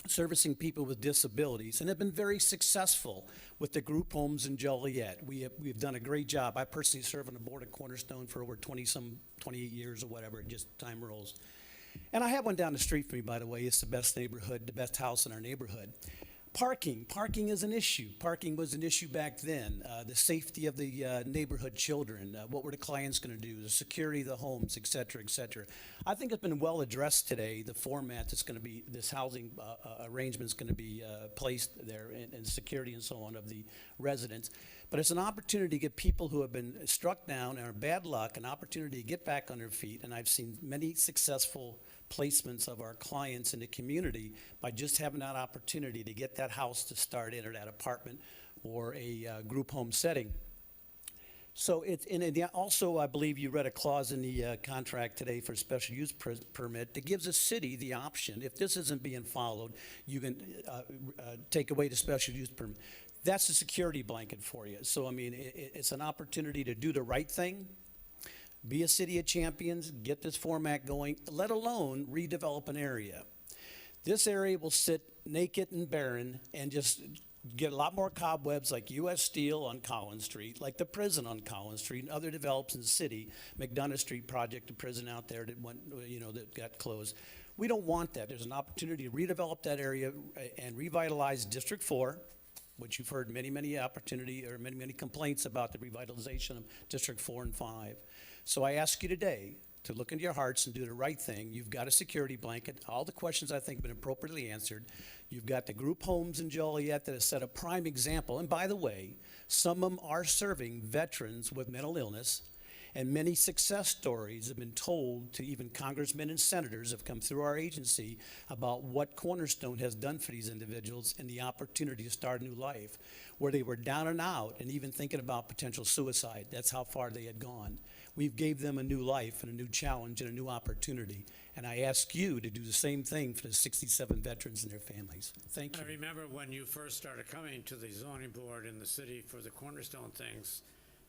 servicing people with disabilities, and have been very successful with the group homes in Joliet. We've done a great job. I personally serve on the board of Cornerstone for over 28 years or whatever, just time rolls. And I have one down the street from me, by the way. It's the best neighborhood, the best house in our neighborhood. Parking is an issue. Parking was an issue back then. The safety of the neighborhood children, what were the clients going to do, the security of the homes, et cetera, et cetera. I think it's been well addressed today, the format that's going to be, this housing arrangement is going to be placed there, and security and so on of the residents. But it's an opportunity to get people who have been struck down or bad luck an opportunity to get back on their feet. And I've seen many successful placements of our clients in the community by just having that opportunity to get that house to start in, or that apartment or a group home setting. So also, I believe you read a clause in the contract today for special use permit that gives the city the option, if this isn't being followed, you can take away the special use permit. That's a security blanket for you. So, I mean, it's an opportunity to do the right thing, be a city of champions, get this format going, let alone redevelop an area. This area will sit naked and barren and just get a lot more cobwebs like U.S. Steel on Collins Street, like the prison on Collins Street, and other develops in the city. McDonough Street project, the prison out there that went, that got closed. We don't want that. There's an opportunity to redevelop that area and revitalize District 4, which you've heard many complaints about the revitalization of District 4 and 5. So I ask you today to look into your hearts and do the right thing. You've got a security blanket. All the questions, I think, have been appropriately answered. You've got the group homes in Joliet that have set a prime example. And by the way, some of them are serving veterans with mental illness, and many success stories have been told to even congressmen and senators have come through our agency about what Cornerstone has done for these individuals and the opportunity to start a new life, where they were down and out and even thinking about potential suicide. That's how far they had gone. We've gave them a new life and a new challenge and a new opportunity. And I ask you to do the same thing for the 67 veterans and their families. Thank you. I remember when you first started coming to the zoning board in the city for the Cornerstone things.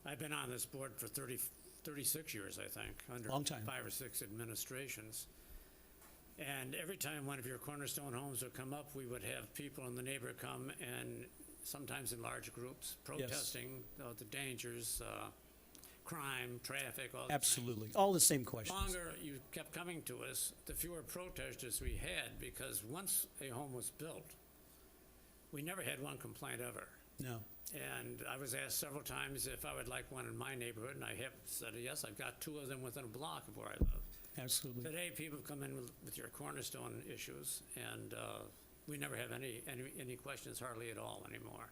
I've been on this board for 36 years, I think, under Long time. 5 or 6 administrations. And every time one of your Cornerstone homes would come up, we would have people in the neighborhood come, and sometimes in large groups, protesting the dangers, crime, traffic, all that. Absolutely. All the same questions. The longer you kept coming to us, the fewer protesters we had, because once a home was built, we never had one complaint ever. No. And I was asked several times if I would like one in my neighborhood, and I have said yes. I've got 2 of them within a block of where I live. Absolutely. Today, people come in with your Cornerstone issues, and we never have any questions hardly at all anymore.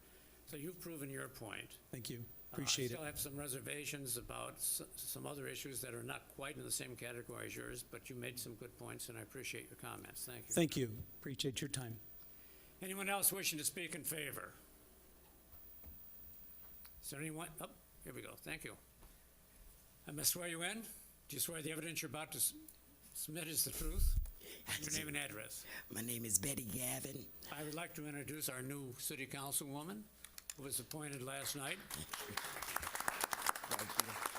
So you've proven your point. Thank you. Appreciate I still it. have some reservations about some other issues that are not quite in the same category as yours, but you made some good points, and I appreciate your comments. Thank you. Thank you. Appreciate your time. Anyone else wishing to speak in favor? Is there anyone? Oh, here we go. Thank you. I must swear you in. Do you swear the evidence you're about to submit is the truth? Your name and address. My name is Betty Gavin. I would like to introduce our new city councilwoman, who was appointed last night. Thank you.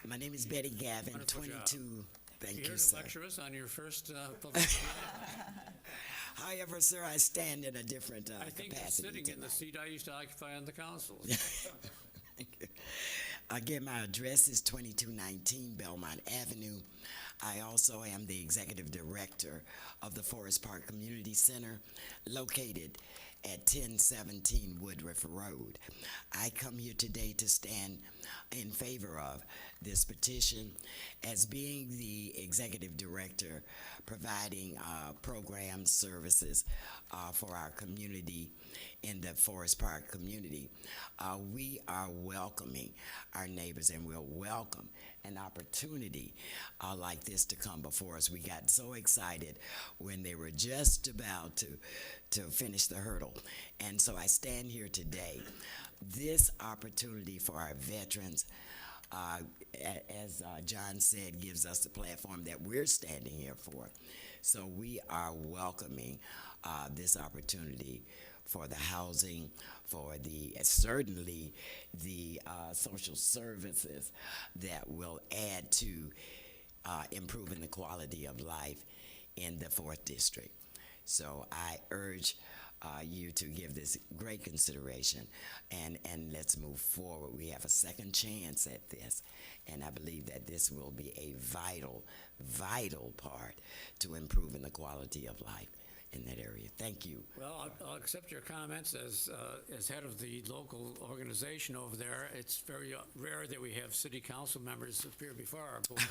My name is Betty Gavin, Wonderful job. 22. Thank You you, here sir. to lecture us on your first public meeting? However, sir, I stand in a different I think you're capacity sitting in the tonight. seat I used to occupy on the council. Again, my address is 2219 Belmont Avenue. I also am the executive director of the Forest Park Community Center, located at 1017 Woodruff Road. I come here today to stand in favor of this petition as being the executive director providing programs, services for our community in the Forest Park community. We are welcoming our neighbors, and we'll welcome an opportunity like this to come before us. We got so excited when they were just about to finish the hurdle. And so I stand here today. This opportunity for our veterans, as John said, gives us the platform that we're standing here for. So we are welcoming this opportunity for the housing, for the certainly the social services that will add to improving the quality of life in the 4th District. So I urge you to give this great consideration and let's move forward. We have a second chance at this, and I believe that this will be a vital part to improving the quality of life in that area. Thank you. Well, I'll accept your comments as head of the local organization over there. It's very rare that we have city council members appear before our board.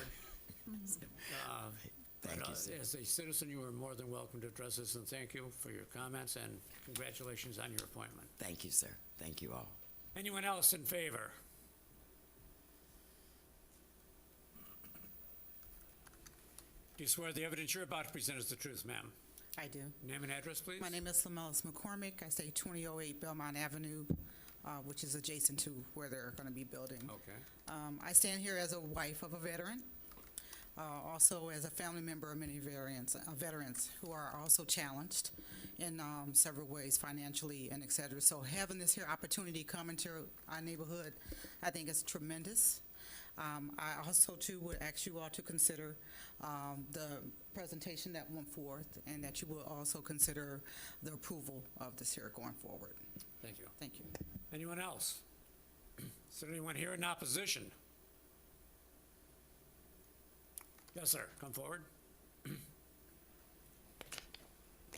Thank you, sir. As a citizen, you are more than welcome to address us, and thank you for your comments, and congratulations on your appointment. Thank you, sir. Thank you all. Anyone else in favor? Do you swear the evidence you're about to present is the truth, ma'am? I do. Name and address, please. My name is Lamelis McCormick. I stay 2008 Belmont Avenue, which is adjacent to where they're going to be building. Okay. I stand here as a wife of a veteran, also as a family member of many veterans who are also challenged in several ways, financially and et cetera. So having this here opportunity come into our neighborhood, I think is tremendous. I also, too, would ask you all to consider the presentation that went forth, and that you will also consider the approval of this here going forward. Thank you. Thank you. Anyone else? Is there anyone here in opposition? Yes, sir. Come forward. Do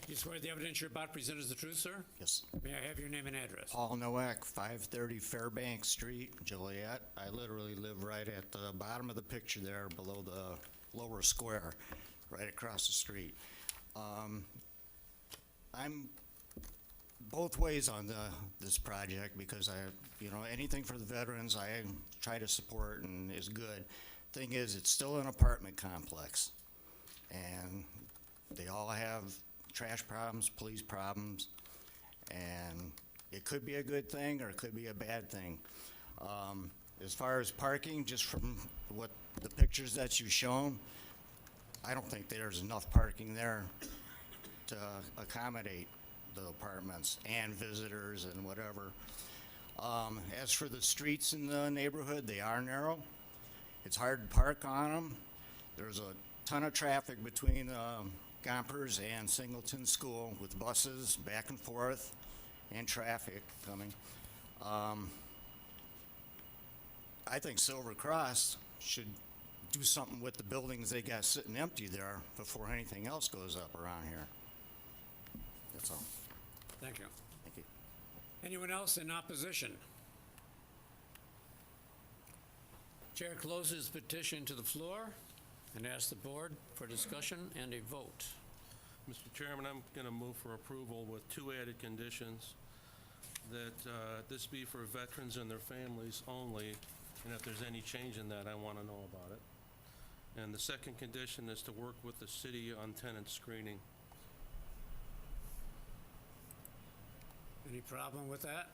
you swear the evidence you're about to present is the truth, sir? Yes. May I have your name and address? Paul Nowak, 530 Fairbanks Street, Joliet. I literally live right at the bottom of the picture there, below the lower square, right across the street. I'm both ways on this project because anything for the veterans I try to support and is good. Thing is, it's still an apartment complex, and they all have trash problems, police problems, and it could be a good thing or it could be a bad thing. As far as parking, just from what the pictures that you've shown, I don't think there's enough parking there to accommodate the apartments and visitors and whatever. As for the streets in the neighborhood, they are narrow. It's hard to park on them. There's a ton of traffic between Gompers and Singleton School with buses back and forth and traffic coming. I think Silver Cross should do something with the buildings they got sitting empty there before anything else goes up around here. That's all. Thank you. Thank you. Anyone else in opposition? Chair closes petition to the floor and asks the board for discussion and a vote. Mr. Chairman, I'm going to move for approval with two added conditions, that this be for veterans and their families only, and if there's any change in that, I want to know about it. And the second condition is to work with the city on tenant screening. Any problem with that?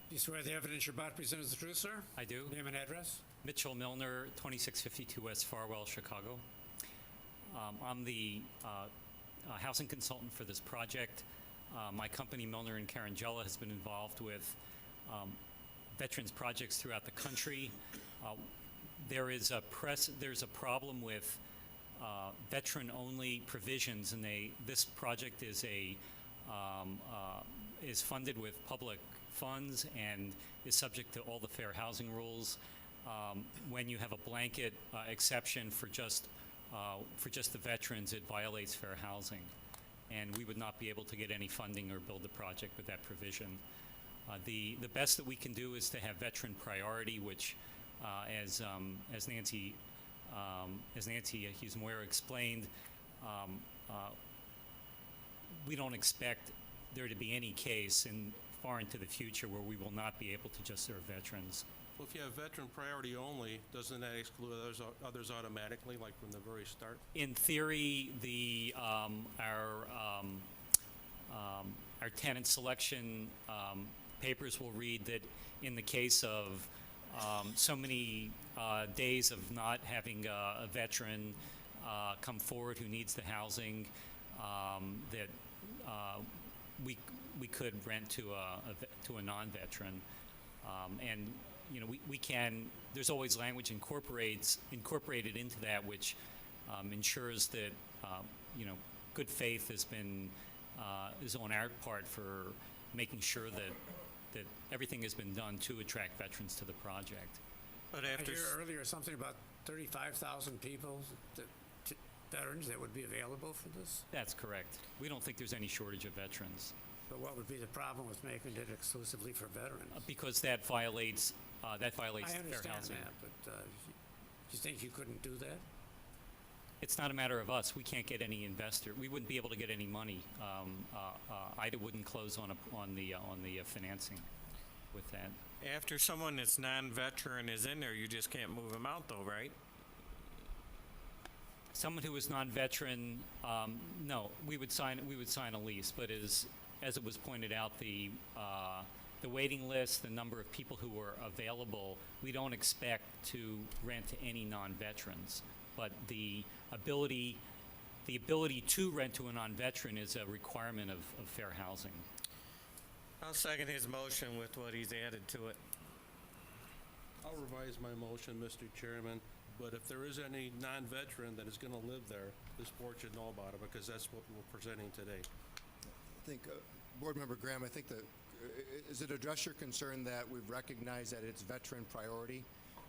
Do you swear the evidence you're about to present is the truth, sir? I do. Name and address? Mitchell Milner, 2652 West Farwell, Chicago. I'm the housing consultant for this project. My company, Milner and Carangella, has been involved with veterans projects throughout the country. There's a problem with veteran-only provisions, and this project is funded with public funds and is subject to all the fair housing rules. When you have a blanket exception for just the veterans, it violates fair housing, and we would not be able to get any funding or build the project with that provision. The best that we can do is to have veteran priority, which, as Nancy Hughes-Moyer explained, we don't expect there to be any case far into the future where we will not be able to just serve veterans. Well, if you have veteran priority only, doesn't that exclude others automatically, like from the very start? In theory, our tenant selection papers will read that in the case of so many days of not having a veteran come forward who needs the housing, that we could rent to a non-veteran, and we can. There's always language incorporated into that, which ensures that good faith is on our part for making sure that everything has been done to attract veterans to the project. But I after, hear earlier something about 35,000 people, veterans that would be available for this? That's correct. We don't think there's any shortage of veterans. But what would be the problem with making it exclusively for veterans? Because that violates I fair understand housing. that, but you think you couldn't do that? It's not a matter of us. We can't get any investor. We wouldn't be able to get any money. IDA wouldn't close on the financing with that. after someone that's non-veteran is in there, you just can't move them out though, right? Someone who is non-veteran, no, we would sign a lease. But as it was pointed out, the waiting list, the number of people who are available, we don't expect to rent to any non-veterans. But the ability to rent to a non-veteran is a requirement of fair housing. I'll second his motion with what he's added to it. I'll revise my motion, Mr. Chairman, but if there is any non-veteran that is going to live there, this board should know about it, because that's what we're presenting today. I think, Board Member Graham, I think that, is it address your concern that we've recognized that it's veteran priority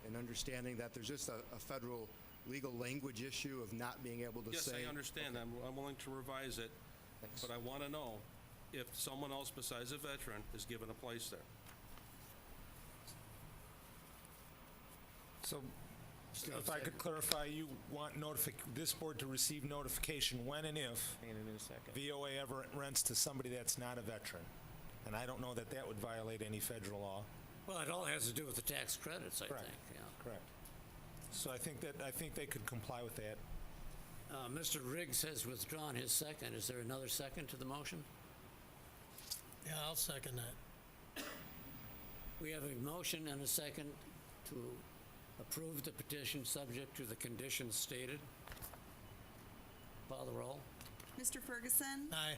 and understanding that there's just a federal legal language issue of not being able to say? Yes, I understand. Okay. I'm willing to revise it, Thanks. but I want to know if someone else besides a veteran is given a place there. So, if I could clarify, you want this board to receive notification when and if Need a new second. VOA ever rents to somebody that's not a veteran? And I don't know that that would violate any federal law. Well, it all has to do with the tax credits, I think, Correct. yeah. Correct. So I think they could comply with that. Mr. Riggs has withdrawn his second. Is there another second to the motion? Yeah, I'll second that. We have a motion and a second to approve the petition subject to the conditions stated. Call the roll. Mr. Ferguson. Aye.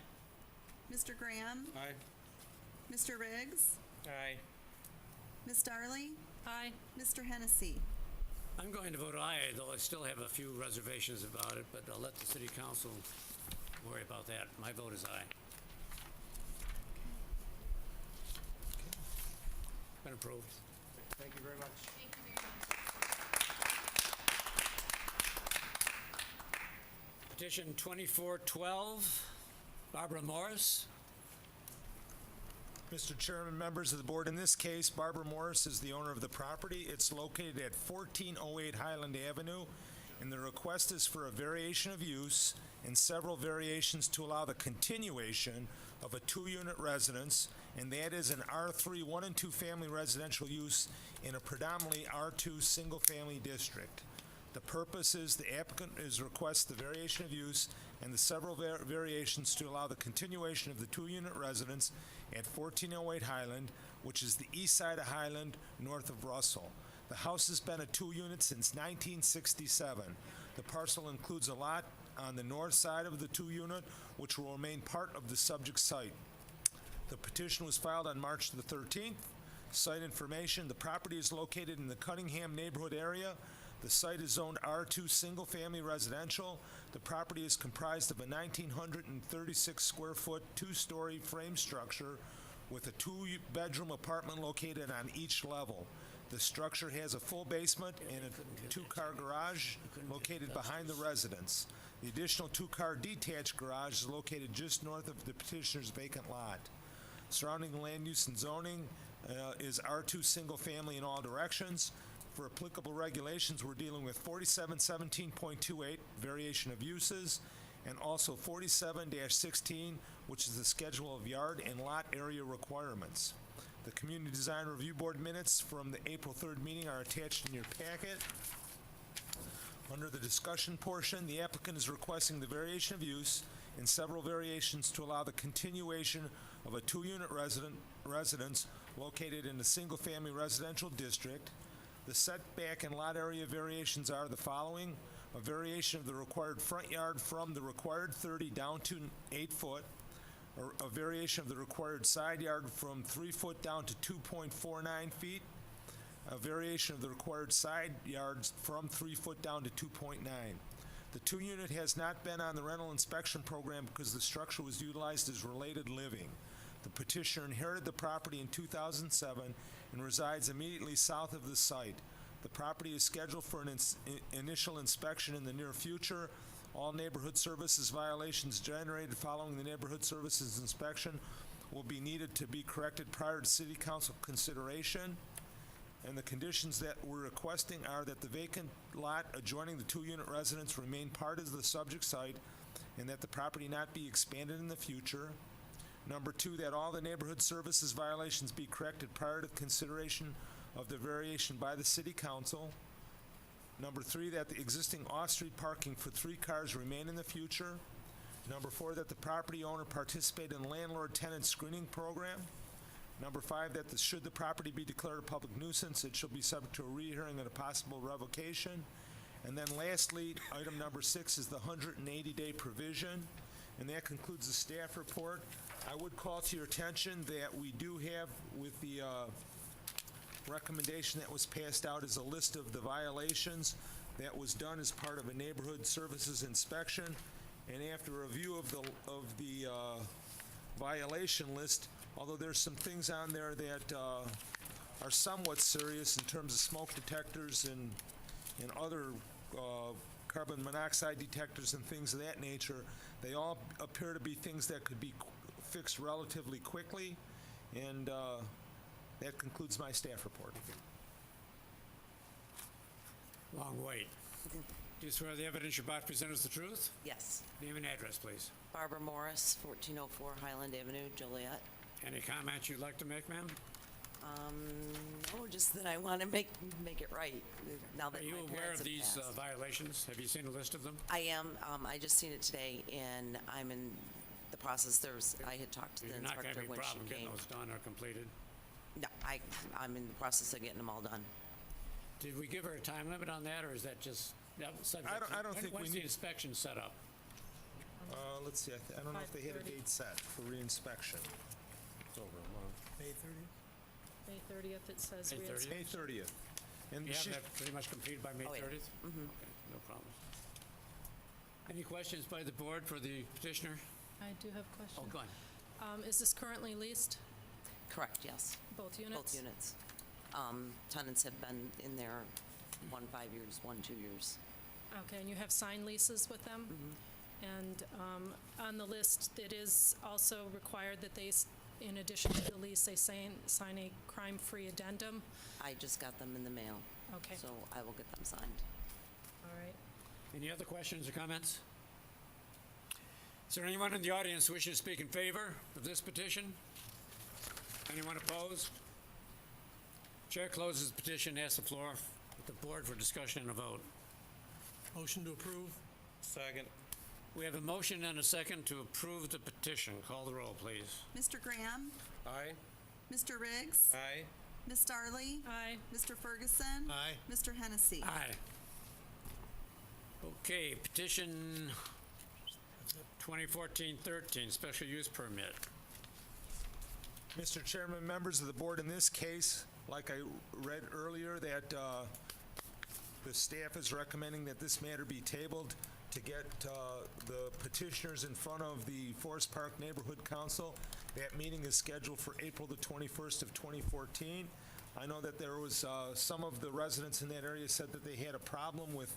Mr. Graham. Aye. Mr. Riggs. Aye. Ms. Darley. Aye. Mr. Hennessy. I'm going to vote aye, though I still have a few reservations about it, but I'll let the city council worry about that. My vote is aye. Been approved. Thank you very much. Petition 2412, Barbara Morris. Mr. Chairman, members of the board, in this case, Barbara Morris is the owner of the property. It's located at 1408 Highland Avenue, and the request is for a variation of use and several variations to allow the continuation of a two-unit residence, and that is an R3 1 and 2 family residential use in a predominantly R2 single-family district. The purpose is the applicant is requests the variation of use and the several variations to allow the continuation of the two-unit residence at 1408 Highland, which is the east side of Highland, north of Russell. The house has been a two-unit since 1967. The parcel includes a lot on the north side of the two-unit, which will remain part of the subject site. The petition was filed on March the 13th. Site information, the property is located in the Cunningham neighborhood area. The site is zoned R2 Single Family Residential. The property is comprised of a 1,936 square foot, two-story frame structure with a two-bedroom apartment located on each level. The structure has a full basement and a two-car garage located behind the residence. The additional two-car detached garage is located just north of the petitioner's vacant lot. Surrounding the land use and zoning is R2 single family in all directions. For applicable regulations, we're dealing with 4717.28, variation of uses, and also 47-16, which is the schedule of yard and lot area requirements. The Community Design Review Board minutes from the April 3rd meeting are attached in your packet. Under the discussion portion, the applicant is requesting the variation of use and several variations to allow the continuation of a two-unit residence located in a single-family residential district. The setback and lot area variations are the following: a variation of the required front yard from the required 30 down to 8 foot, or a variation of the required side yard from 3 foot down to 2.49 feet, a variation of the required side yards from 3 foot down to 2.9. The two-unit has not been on the rental inspection program because the structure was utilized as related living. The petitioner inherited the property in 2007 and resides immediately south of the site. The property is scheduled for an initial inspection in the near future. All neighborhood services violations generated following the neighborhood services inspection will be needed to be corrected prior to City Council consideration. And the conditions that we're requesting are that the vacant lot adjoining the two-unit residence remain part of the subject site and that the property not be expanded in the future. Number 2, that all the neighborhood services violations be corrected prior to consideration of the variation by the City Council. Number 3, that the existing off-street parking for 3 cars remain in the future. Number 4, that the property owner participate in the landlord-tenant screening program. Number 5, that should the property be declared a public nuisance, it shall be subject to a rehearing and a possible revocation. And then lastly, item number 6 is the 180-day provision. And that concludes the staff report. I would call to your attention that we do have, with the recommendation that was passed out, is a list of the violations that was done as part of a neighborhood services inspection. And after a review of the violation list, although there's some things on there that are somewhat serious in terms of smoke detectors and other carbon monoxide detectors and things of that nature, they all appear to be things that could be fixed relatively quickly. And that concludes my staff report. Long wait. Do you swear the evidence you're about to present is the truth? Yes. Name and address, please. Barbara Morris, 1404 Highland Avenue, Joliet. Any comments you'd like to make, ma'am? No, just that I want to make it right. Now that Are you my aware parents of have these passed. violations? Have you seen a list of them? I am. I just seen it today, and I'm in the process. I had talked to the You're not inspector going to have any when she problem getting came. those done or completed? No, I'm in the process of getting them all done. Did we give her a time limit on that, or is that just subject I don't to- think we When's the need- inspection set up? Let's see, I don't know if they had a 5:30. date set for reinspection. It's over a month. May 30th? May 30th, it says. May 30th? May 30th. And You have she- that pretty much completed by May Oh, yeah. 30th? Mhm. Okay, no problem. Any questions by the board for the petitioner? I do have a question. Oh, go on. Is this currently leased, Correct, yes. both units? Both units. Tenants have been in there 1 5 years, 1 2 years. Okay, and you have signed leases with them? And on the list, it is also required that they, in addition to the lease, they sign a crime-free addendum? I just got them in the mail. Okay. So I will get them signed. All right. Any other questions or comments? Is there anyone in the audience wishing to speak in favor of this petition? Anyone opposed? Chair closes the petition, asks the floor with the board for discussion and a vote. Motion to approve? Second. We have a motion and a second to approve the petition. Call the roll, please. Mr. Graham? Aye. Mr. Riggs? Aye. Ms. Darley? Aye. Mr. Ferguson? Aye. Mr. Hennessy? Aye. Okay, petition 2014-13, special use permit. Mr. Chairman, members of the board, in this case, like I read earlier, that the staff is recommending that this matter be tabled to get the petitioners in front of the Forest Park Neighborhood Council. That meeting is scheduled for April the 21st of 2014. I know that there was, some of the residents in that area said that they had a problem with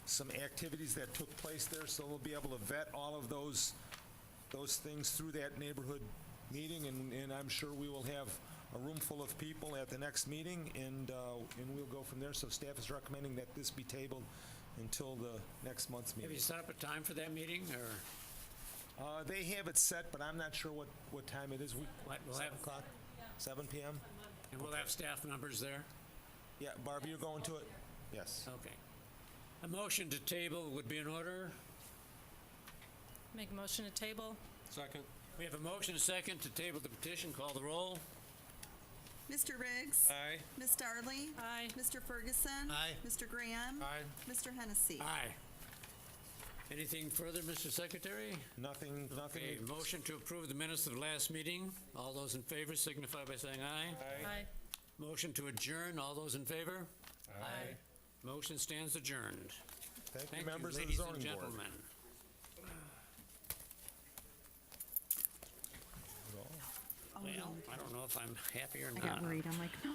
some activities that took place there, so we'll be able to vet all of those things through that neighborhood meeting, and I'm sure we will have a room full of people at the next meeting, and we'll go from there. So staff is recommending that this be tabled until the next month's Have you meeting. set up a time for that meeting, or? They have it set, but I'm not sure what time it is. What, we'll 7 have- o'clock? 7 p.m.? And we'll have staff members there? Yeah, Barbie, you're going to it? Yes. Okay. A motion to table would be in order. Make a motion to table? Second? We have a motion, a second, to table the petition. Call the roll. Mr. Riggs? Aye. Ms. Darley? Aye. Mr. Ferguson? Aye. Mr. Graham? Aye. Mr. Hennessy? Aye. Anything further, Mr. Secretary? Nothing. Okay, motion to approve the minutes of the last meeting. All those in favor signify by saying aye. Aye. Motion to adjourn. All those in favor? Aye. Motion stands adjourned. Thank Thank you, members of the ladies and zoning board. gentlemen. Well, I don't know if I'm happy or not. I'm like, no,